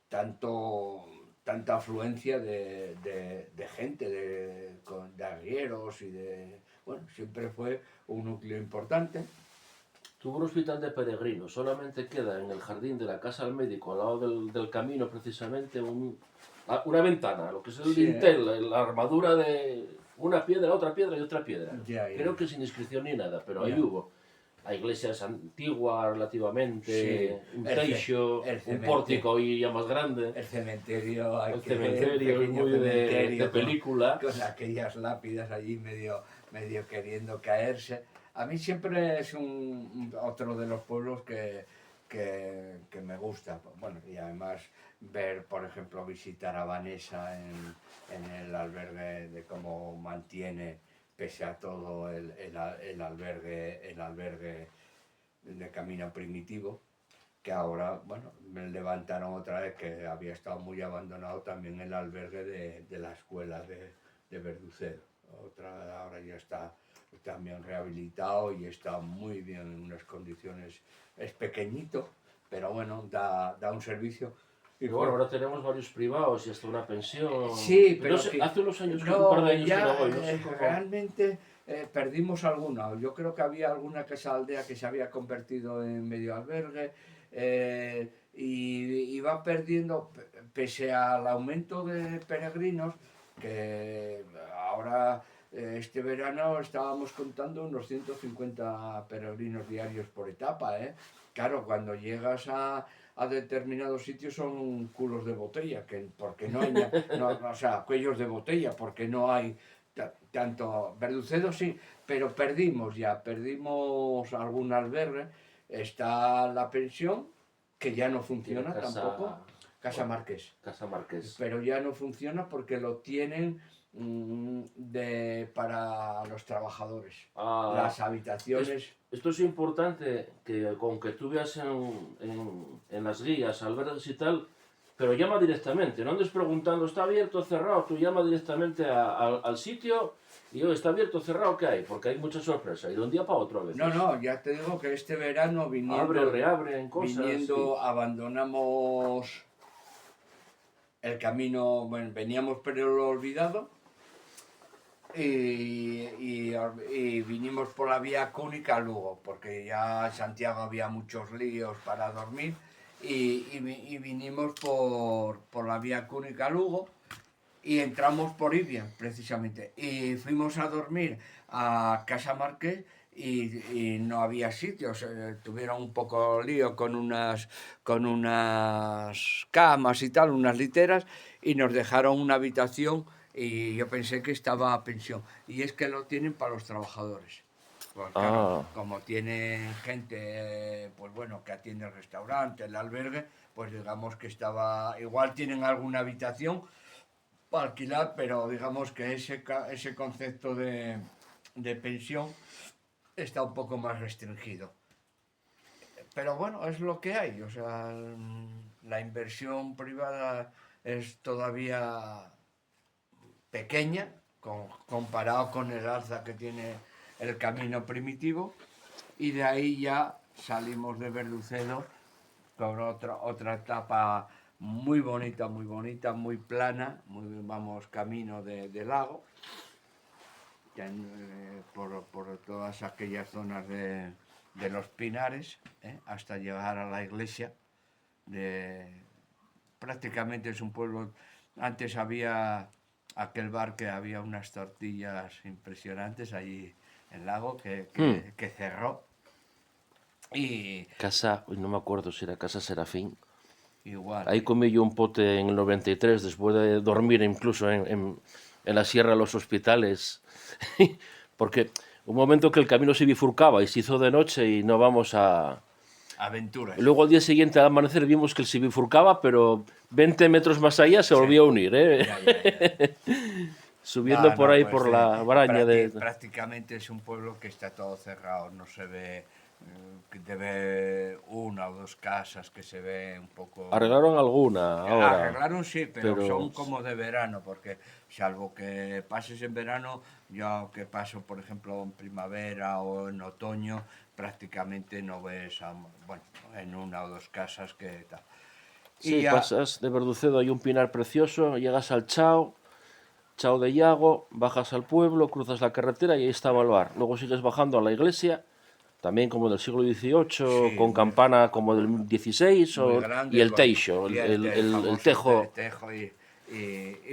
S2: tanto, tanta afluencia de gente, de arrieros y de... Bueno, siempre fue un núcleo importante.
S1: Tuvo un hospital de peregrinos, solamente queda en el jardín de la casa del médico, al lado del camino precisamente, una ventana, lo que es el
S2: Sí, ¿eh?
S1: dintel, la armadura de una piedra, otra piedra y otra piedra.
S2: Ya, ya,
S1: Creo que sin inscripción ni nada, pero ahí
S2: ya.
S1: hubo. La iglesia es antigua
S2: Sí,
S1: relativamente, un
S2: el,
S1: teixo,
S2: el
S1: un
S2: cementerio.
S1: pórtico hoy ya más grande.
S2: El cementerio,
S1: El cementerio es muy de película.
S2: Con aquellas lápidas allí medio queriendo caerse. A mí siempre es otro de los pueblos que me gusta. Bueno, y además ver, por ejemplo, visitar a Vanessa en el albergue, de cómo mantiene, pese a todo, el albergue de Camino Primitivo, que ahora, bueno, me levantaron otra vez, que había estado muy abandonado también el albergue de la escuela de Verducedo. Ahora ya está también rehabilitado y está muy bien, en unas condiciones, es pequeñito, pero bueno, da un servicio. Y
S1: Pero bueno, ahora tenemos varios privados y hasta una pensión.
S2: sí,
S1: No
S2: pero
S1: sé,
S2: que
S1: hace unos años, un par de
S2: no,
S1: años que no
S2: ya
S1: voy, no sé cómo.
S2: realmente perdimos alguna. Yo creo que había alguna que esa aldea que se había convertido en medio albergue, y va perdiendo, pese al aumento de peregrinos, que ahora, este verano estábamos contando unos 150 peregrinos diarios por etapa, ¿eh? Claro, cuando llegas a determinados sitios son culos de botella, porque no hay, o sea, cuellos de botella, porque no hay tanto. Verducedo sí, pero perdimos algún albergue. Está la pensión, que ya no
S1: Tiene
S2: funciona tampoco,
S1: casa,
S2: Casa
S1: bueno,
S2: Marqués,
S1: Casa Marqués.
S2: pero ya no funciona porque lo tienen para los trabajadores.
S1: Ah,
S2: Las habitaciones...
S1: esto es importante que con que tú veas en las guías, albergues y tal, pero llama directamente, no andes preguntando, ¿está abierto o cerrado? Tú llama directamente al sitio y oye, ¿está abierto o cerrado? ¿Qué hay? Porque hay mucha sorpresa y de un día para otro a veces.
S2: No, no, ya te digo que este verano
S1: Abre, reabren cosas, sí.
S2: abandonamos el camino, bueno, veníamos por el olvidado y vinimos por la vía Cúnica a Lugo, porque ya en Santiago había muchos líos para dormir y vinimos por la vía Cúnica a Lugo y entramos por Ibia, precisamente. Y fuimos a dormir a Casa Marqués y no había sitios. Tuvieron un poco lío con unas camas y tal, unas literas, y nos dejaron una habitación y yo pensé que estaba a pensión. Y es que lo tienen para los trabajadores. Pues claro,
S1: Ah,
S2: como tienen gente, pues bueno, que atiende el restaurante, el albergue, pues digamos que estaba, igual tienen alguna habitación para alquilar, pero digamos que ese concepto de pensión está un poco más restringido. Pero bueno, es lo que hay, o sea, la inversión privada es todavía pequeña comparado con el alza que tiene el camino primitivo y de ahí ya salimos de Verducedo con otra etapa muy bonita, muy plana, vamos camino de lago, por todas aquellas zonas de los Pinares, hasta llegar a la iglesia. De, prácticamente es un pueblo, antes había aquel bar que había unas tortillas impresionantes allí en Lago
S1: hmm.
S2: que cerró y
S1: Casa, uy, no me acuerdo si era Casa Serafín.
S2: igual.
S1: Ahí comí yo un pote en el 93, después de dormir incluso en la Sierra de los Hospitales. Porque un momento que el camino se bifurcaba y se hizo de noche y no vamos a...
S2: Aventuras.
S1: Luego al día siguiente al amanecer vimos que se bifurcaba, pero 20 metros más allá se
S2: Sí,
S1: volvió a unir, ¿eh?
S2: ya, ya, ya.
S1: Subiendo
S2: No,
S1: por
S2: no,
S1: ahí
S2: pues
S1: por la Baraña de...
S2: prácticamente es un pueblo que está todo cerrado, no se ve, que te ve una o dos casas que se ve un poco.
S1: Arreglaron alguna ahora,
S2: Arreglaron sí, pero
S1: pero...
S2: son como de verano, porque salvo que pases en verano, yo que paso, por ejemplo, en primavera o en otoño, prácticamente no ves, bueno, en una o dos casas que tal. Y
S1: Sí,
S2: ya,
S1: pasas de Verducedo, hay un pinar precioso, llegas al Chao, Chao de Yago, bajas al pueblo, cruzas la carretera y ahí estaba el bar. Luego sigues bajando a la iglesia, también como del siglo XVIII,
S2: sí,
S1: con campana como del XVI,
S2: muy
S1: y
S2: grande,
S1: el teixo,
S2: y el
S1: el
S2: famoso
S1: tejo,
S2: tejo y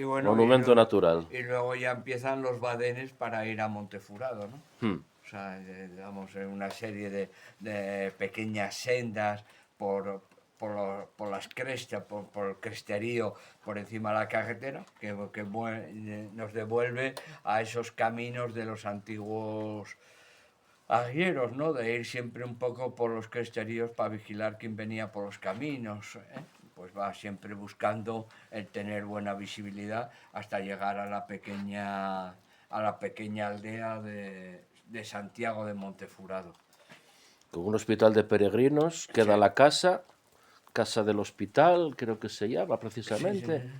S2: bueno,
S1: monumento natural.
S2: y luego ya empiezan los badenes para ir a Montefurado, ¿no?
S1: Hmm.
S2: O sea, digamos, en una serie de pequeñas sendas por las crestas, por el cresterío por encima de la carretera, que nos devuelve a esos caminos de los antiguos arrieros, ¿no? De ir siempre un poco por los cresteríos para vigilar quién venía por los caminos, ¿eh? Pues va siempre buscando el tener buena visibilidad hasta llegar a la pequeña aldea de Santiago de Montefurado.
S1: Con un hospital de peregrinos, queda
S2: Sí,
S1: la casa, casa del hospital, creo que se llama
S2: sí, sí,
S1: precisamente.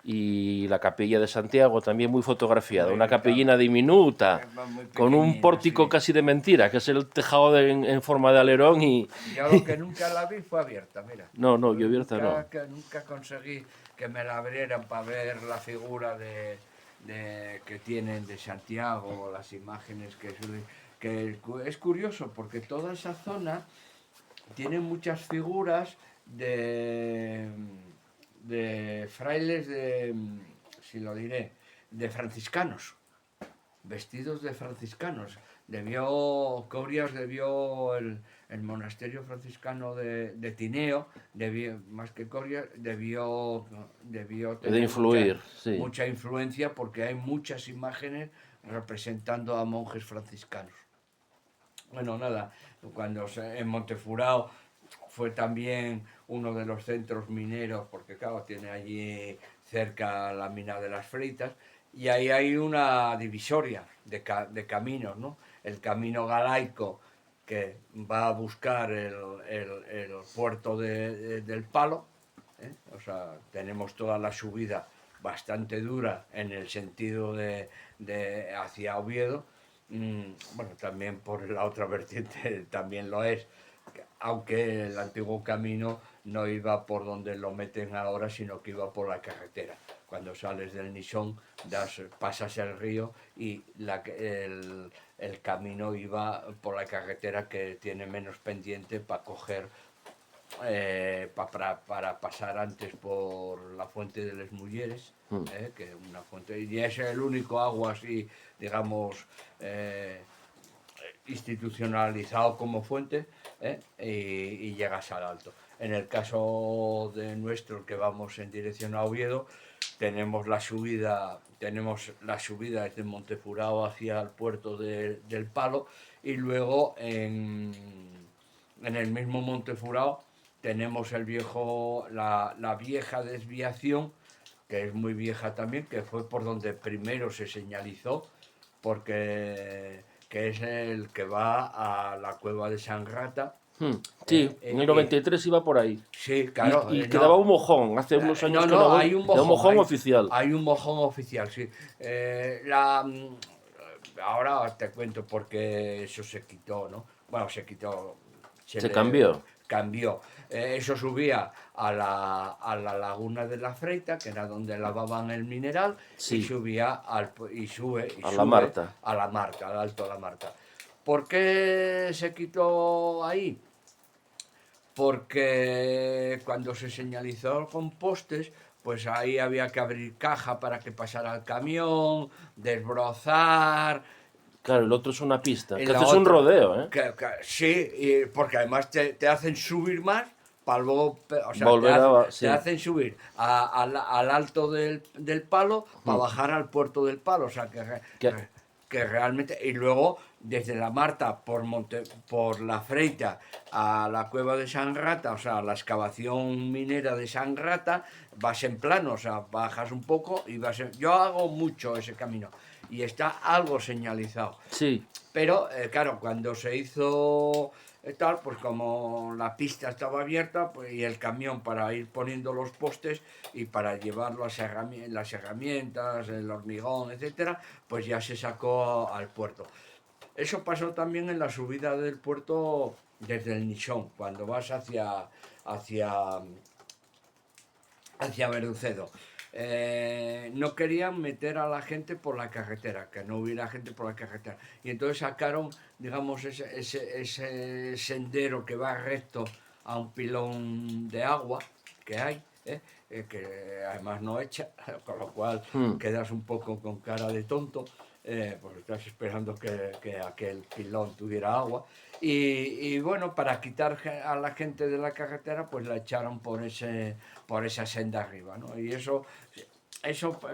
S1: Y la capilla de Santiago también muy fotografiada, una
S2: muy,
S1: capellina diminuta,
S2: muy
S1: con un
S2: pequeñina,
S1: pórtico
S2: sí.
S1: casi de mentira, que es el tejado en forma de alerón y...
S2: Yo lo que nunca la vi fue abierta, mira.
S1: No, no, yo abierta no.
S2: Nunca conseguí que me la abrieran para ver la figura que tienen de Santiago, las imágenes que es curioso porque toda esa zona tiene muchas figuras de frailes si lo diré, de franciscanos vestidos de franciscanos. Corias el monasterio franciscano de Tineo, más que Corias, debió
S1: De
S2: tener
S1: influir, sí.
S2: mucha influencia porque hay muchas imágenes representando a monjes franciscanos. Bueno, nada, en Montefurao fue también uno de los centros mineros, porque claro, tiene allí cerca la mina de las Freitas, y ahí hay una divisoria de caminos, ¿no? El camino galaico que va a buscar el puerto del Palo, ¿eh? O sea, tenemos toda la subida bastante dura en el sentido de hacia Oviedo. Bueno, también por la otra vertiente también lo es, aunque el antiguo camino no iba por donde lo meten ahora, sino que iba por la carretera. Cuando sales del Nisón, pasas el río y el camino iba por la carretera que tiene menos pendiente para coger para pasar antes por la fuente de las Mulleres, que es una fuente, y es el único agua así, digamos, institucionalizado como fuente, y llegas al Alto. En el caso de nuestro, que vamos en dirección a Oviedo, tenemos la subida desde Montefurao hacia el puerto del Palo, y luego en el mismo Montefurao tenemos la vieja desviación, que es muy vieja también, que fue por donde primero se señalizó, porque que es el que va a la cueva de San Rata.
S1: Sí, en el 93 iba por ahí.
S2: Sí, claro.
S1: Y quedaba un mojón, hace unos años que no voy,
S2: hay un
S1: queda un mojón
S2: hay,
S1: oficial.
S2: hay un mojón oficial, sí. Ahora te cuento porque eso se quitó, ¿no? Bueno, se quitó,
S1: Se cambió.
S2: cambió. Eso subía a la laguna de la Freita, que era donde lavaban el mineral, y
S1: Sí,
S2: subía y sube
S1: a la Marta.
S2: a la Marta, al Alto de la Marta. ¿Por qué se quitó ahí? Porque cuando se señalizó con postes, pues ahí había que abrir caja para que pasara el camión, desbrozar.
S1: Claro, el otro es una pista.
S2: Y
S1: Que
S2: la
S1: haces un
S2: otra,
S1: rodeo, ¿eh?
S2: sí, porque además te hacen subir más para luego, o sea,
S1: Volver a...
S2: te
S1: Sí.
S2: hacen subir al alto del Palo para bajar al puerto del Palo, o sea,
S1: Que-
S2: que realmente, y luego desde la Marta por la Freita a la cueva de San Rata, o sea, la excavación minera de San Rata, vas en plano, o sea, bajas un poco y yo hago mucho ese camino y está algo señalizado.
S1: Sí,
S2: Pero, claro, cuando se hizo tal, pues como la pista estaba abierta, pues, y el camión para ir poniendo los postes y para llevar las herramientas, el hormigón, etcétera, pues ya se sacó al puerto. Eso pasó también en la subida del puerto desde el Nisón, cuando vas hacia, hacia Berrucedo. No querían meter a la gente por la carretera, que no hubiera gente por la carretera. Y entonces sacaron, digamos, ese sendero que va recto a un pilón de agua que hay, que además no echa, con lo cual quedas un poco con cara de tonto, pues estás esperando que aquel pilón tuviera agua. Y bueno, para quitar a la gente de la carretera, pues la echaron por esa senda arriba, ¿no? Y eso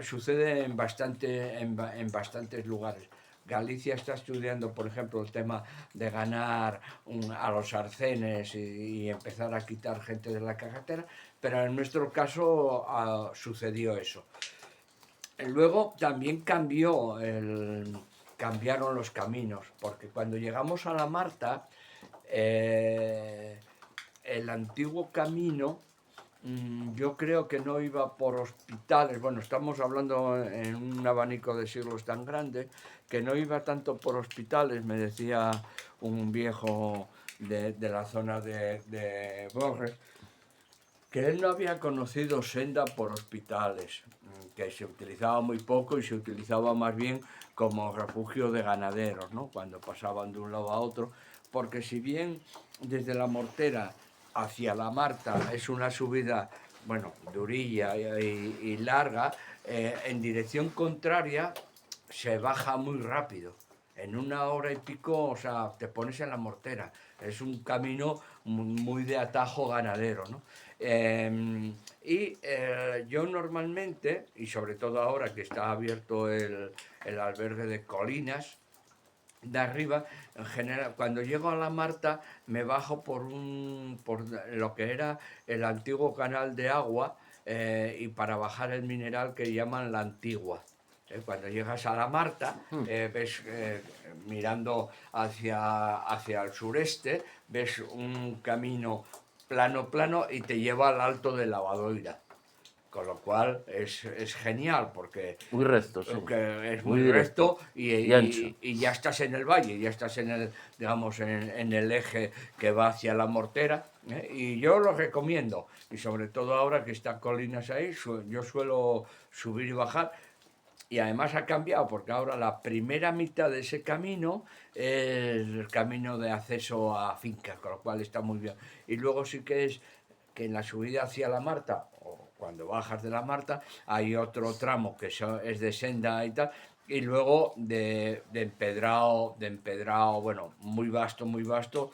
S2: sucede en bastantes lugares. Galicia está estudiando, por ejemplo, el tema de ganar a los arcenes y empezar a quitar gente de la carretera, pero en nuestro caso sucedió eso. Luego también cambiaron los caminos, porque cuando llegamos a la Marta, el antiguo camino, yo creo que no iba por hospitales. Bueno, estamos hablando en un abanico de siglos tan grande, que no iba tanto por hospitales, me decía un viejo de la zona de Borges, que él no había conocido senda por hospitales, que se utilizaba muy poco y se utilizaba más bien como refugio de ganaderos, ¿no? Cuando pasaban de un lado a otro, porque si bien desde la Mortera hacia la Marta es una subida, bueno, durilla y larga, en dirección contraria se baja muy rápido. En 1 hora y pico, o sea, te pones en la Mortera. Es un camino muy de atajo ganadero, ¿no? Yo normalmente, y sobre todo ahora que está abierto el albergue de Colinas, de arriba, en general, cuando llego a la Marta, me bajo por lo que era el antiguo canal de agua, y para bajar el mineral que llaman la Antigua. Cuando llegas a la Marta, ves, mirando hacia el sureste, ves un camino plano y te lleva al Alto de Lavadoira. Con lo cual es genial porque
S1: Muy recto, sí.
S2: es
S1: Muy
S2: muy
S1: directo.
S2: recto
S1: Y ancho.
S2: y ya estás en el valle, ya estás digamos, en el eje que va hacia la Mortera, ¿eh? Y yo lo recomiendo, y sobre todo ahora que están colinas ahí, yo suelo subir y bajar. Y además ha cambiado porque ahora la primera mitad de ese camino es el camino de acceso a fincas, con lo cual está muy bien. Y luego sí que es que en la subida hacia la Marta, o cuando bajas de la Marta, hay otro tramo que es de senda y tal, y luego de empedrado, bueno, muy vasto,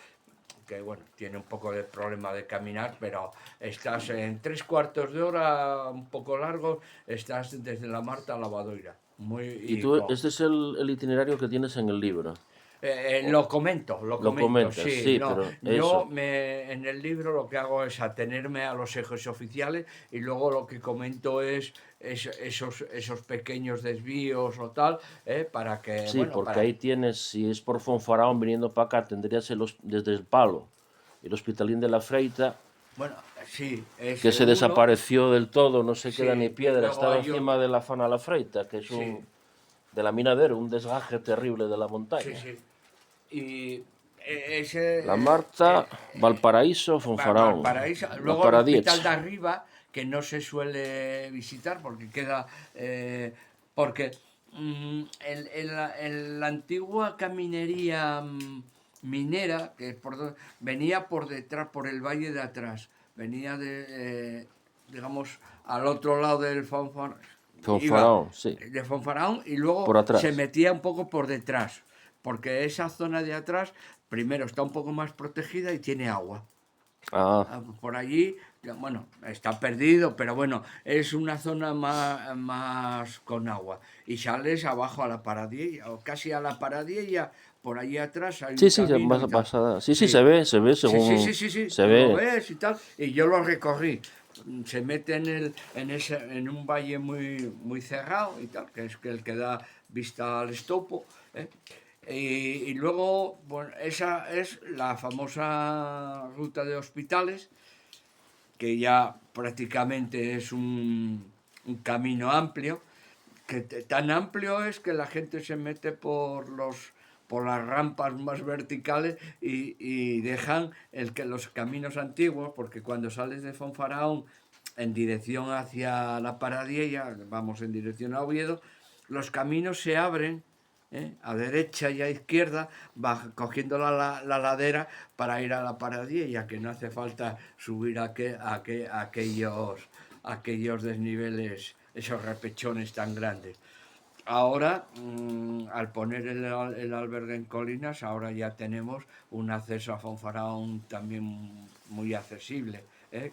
S2: que bueno, tiene un poco de problema de caminar, pero estás en 3 cuartos de hora, un poco largo, estás desde la Marta a la Badoira.
S1: Y tú, este es el itinerario que tienes en el libro.
S2: Lo
S1: Lo
S2: comento,
S1: comentas,
S2: sí,
S1: sí,
S2: no,
S1: pero
S2: yo
S1: eso.
S2: en el libro lo que hago es atenerme a los ejes oficiales y luego lo que comento es esos pequeños desvíos o tal, para que,
S1: Sí,
S2: bueno,
S1: porque
S2: para...
S1: ahí tienes, si es por Fonfaraón viniendo para acá, tendrías desde el Palo, el Hospitalín de la Freita,
S2: Bueno, sí,
S1: que
S2: ese
S1: se
S2: uno,
S1: desapareció del todo, no se queda ni
S2: sí, y
S1: piedra,
S2: luego
S1: estaba
S2: hay
S1: encima
S2: otro,
S1: de la Fana la Freita, que es
S2: sí,
S1: de la Minadero, un desgaje terrible de la
S2: sí,
S1: montaña.
S2: sí. Y
S1: La Marta, Valparaíso, Fonfaraón,
S2: Valparaíso,
S1: la
S2: luego el hospital de
S1: Paradieza.
S2: arriba, que no se suele visitar porque queda, porque la antigua caminería minera, venía por detrás, por el valle de atrás, venía digamos, al otro lado del Fonfaraón, iba
S1: Fonfaraón, sí,
S2: de Fonfaraón y luego
S1: por
S2: se
S1: atrás.
S2: metía un poco por detrás, porque esa zona de atrás, primero está un poco más protegida y tiene agua.
S1: Ah,
S2: Por allí, bueno, está perdido, pero bueno, es una zona más con agua. Y sales abajo a la paradilla, o casi a la paradilla, por allí atrás hay un
S1: sí, sí,
S2: camino y tal.
S1: sí, sí,
S2: Sí,
S1: se ve según
S2: sí,
S1: se
S2: tú lo
S1: ve.
S2: ves y tal. Y yo lo recorrí. Se mete en un valle muy cerrado y tal, que es el que da vista al estopo, ¿eh? Y luego, bueno, esa es la famosa ruta de hospitales, que ya prácticamente es un camino amplio, que tan amplio es que la gente se mete por las rampas más verticales y dejan los caminos antiguos, porque cuando sales de Fonfaraón en dirección hacia la Paradiella, vamos en dirección a Oviedo, los caminos se abren, a derecha y a izquierda, cogiendo la ladera para ir a la Paradiella, que no hace falta subir aquellos desniveles, esos repechones tan grandes. Ahora, al poner el albergue en Colinas, ahora ya tenemos un acceso a Fonfaraón también muy accesible,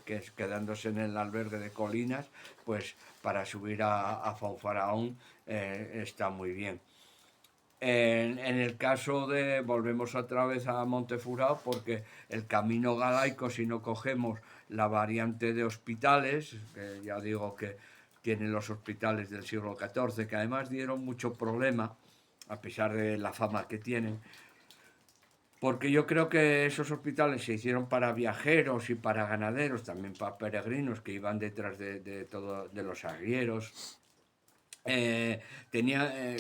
S2: que es quedándose en el albergue de Colinas, pues para subir a Fonfaraón está muy bien. En el caso de, volvemos otra vez a Montefurao, porque el camino galaico, si no cogemos la variante de hospitales, que ya digo que tienen los hospitales del siglo XIV, que además dieron mucho problema, a pesar de la fama que tienen, porque yo creo que esos hospitales se hicieron para viajeros y para ganaderos, también para peregrinos que iban detrás de los arrieros. eh,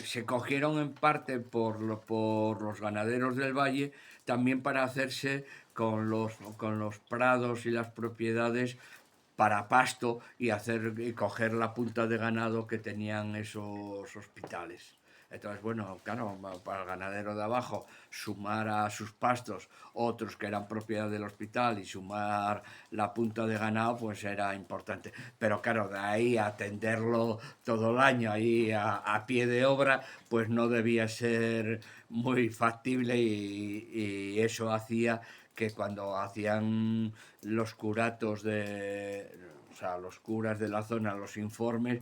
S2: Se cogieron en parte por los ganaderos del valle, también para hacerse con los prados y las propiedades para pasto y coger la punta de ganado que tenían esos hospitales. Entonces, bueno, claro, para el ganadero de abajo, sumar a sus pastos otros que eran propiedad del hospital y sumar la punta de ganado, pues era importante. Pero claro, de ahí a atenderlo todo el año, ahí a pie de obra, pues no debía ser muy factible y eso hacía que cuando hacían los curatos o sea, los curas de la zona, los informes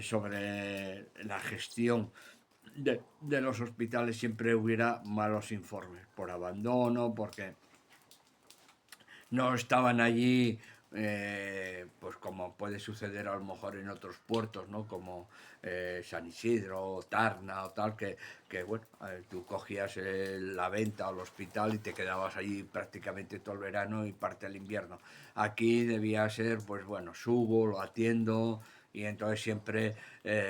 S2: sobre la gestión de los hospitales, siempre hubiera malos informes por abandono, porque no estaban allí pues como puede suceder a lo mejor en otros puertos, ¿no? Como San Isidro, Tarna o tal, que bueno, tú cogías la venta o el hospital y te quedabas allí prácticamente todo el verano y parte del invierno. Aquí debía ser, pues bueno, subo, lo atiendo, y entonces siempre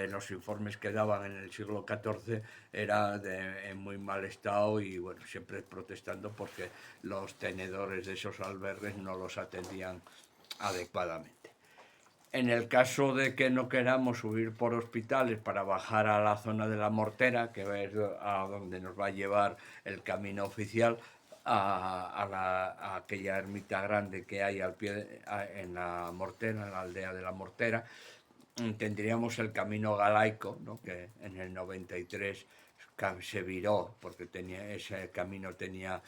S2: los informes que daban en el siglo XIV era en muy mal estado y bueno, siempre protestando porque los tenedores de esos albergues no los atendían adecuadamente. En el caso de que no queramos subir por hospitales para bajar a la zona de la Mortera, que es a donde nos va a llevar el camino oficial, a aquella ermita grande que hay al pie en la Mortera, en la aldea de la Mortera, tendríamos el camino galaico, ¿no? Que en el 93 se viró porque ese camino tenía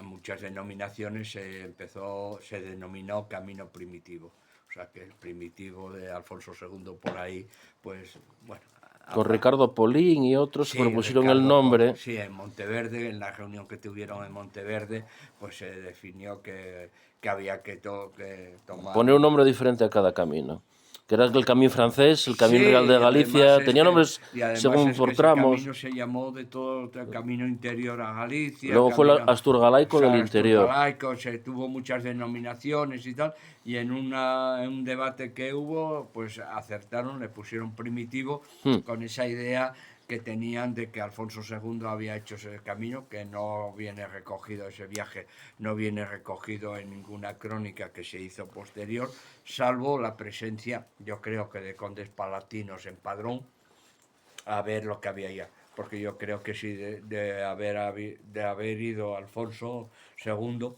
S2: muchas denominaciones, se denominó camino primitivo. O sea que el primitivo de Alfonso II por ahí, pues bueno.
S1: Con Ricardo Polín y otros
S2: Sí,
S1: se propusieron el
S2: Ricardo
S1: nombre.
S2: sí, en Monteverde, en la reunión que tuvieron en Monteverde, pues se definió que había que tomar.
S1: Poner un nombre diferente a cada camino. Que era el camino francés, el camino
S2: Sí,
S1: real de
S2: y
S1: Galicia, tenía nombres
S2: además
S1: según
S2: es
S1: por
S2: que ese
S1: tramos.
S2: camino se llamó de todo el camino interior a Galicia,
S1: Luego fue el
S2: camino,
S1: Asturgalaico
S2: o sea,
S1: del interior.
S2: Asturgalaico, se tuvo muchas denominaciones y tal, y en un debate que hubo, pues acertaron, le pusieron primitivo con esa idea que tenían de que Alfonso II había hecho ese camino, que no viene recogido, ese viaje no viene recogido en ninguna crónica que se hizo posterior, salvo la presencia, yo creo que de condes palatinos en Padrón, a ver lo que había allá. Porque yo creo que sí, de haber ido Alfonso II,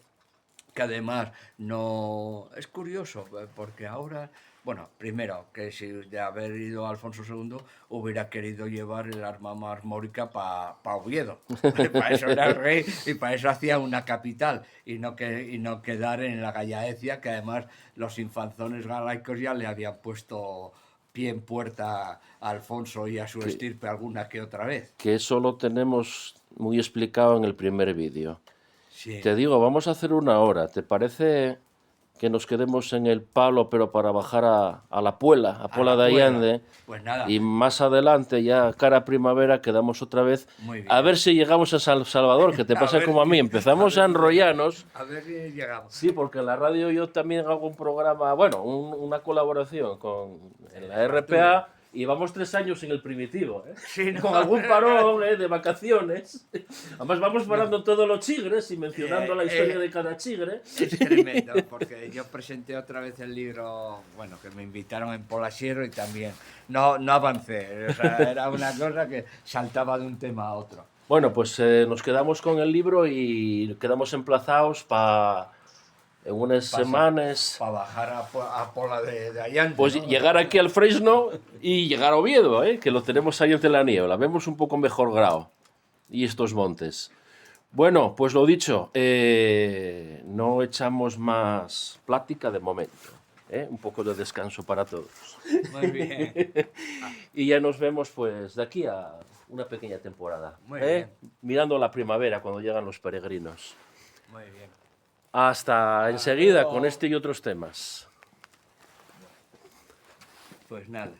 S2: que además no... Es curioso, porque ahora, bueno, primero, que si de haber ido Alfonso II hubiera querido llevar el arma marmórica para Oviedo. Para eso era el rey y para eso hacía una capital y no quedar en la Gallaecia, que además los infanzones galaicos ya le habían puesto pie en puerta a Alfonso y a su estirpe alguna que otra vez.
S1: Que eso lo tenemos muy explicado en el primer vídeo.
S2: Sí.
S1: Te digo, vamos a hacer 1 hora. ¿Te parece que nos quedemos en el palo, pero para bajar a la Puela, a Pola de Allande?
S2: Pues nada.
S1: Y más adelante, ya cara a primavera, quedamos otra vez.
S2: Muy bien.
S1: A ver si llegamos a San Salvador, que te pasa como a mí. Empezamos a enrollarnos.
S2: A ver si llegamos.
S1: Sí, porque en la radio yo también hago un programa, bueno, una colaboración en la RPA. Y vamos 3 años en el primitivo, ¿eh?
S2: Sí, no,
S1: Con algún parón de vacaciones. Además vamos parando todos los chigres y mencionando la historia de cada chigre.
S2: Es tremendo, porque yo presenté otra vez el libro, bueno, que me invitaron en Polasiero y también no avancé. O sea, era una cosa que saltaba de un tema a otro.
S1: Bueno, pues nos quedamos con el libro y quedamos emplazados para en unas semanas.
S2: Para bajar a Pola de Allande.
S1: Pues ¿no? Llegar aquí al Fresno y llegar a Oviedo, que lo tenemos ahí entre la niebla. Vemos un poco mejor grado. Y estos montes. Bueno, pues lo dicho, no echamos más plática de momento. Un poco de descanso para todos.
S2: Muy bien.
S1: Y ya nos vemos pues de aquí a una pequeña temporada.
S2: Muy bien.
S1: Mirando la primavera cuando llegan los peregrinos.
S2: Muy bien.
S1: Hasta enseguida con este y otros temas.
S2: Pues nada.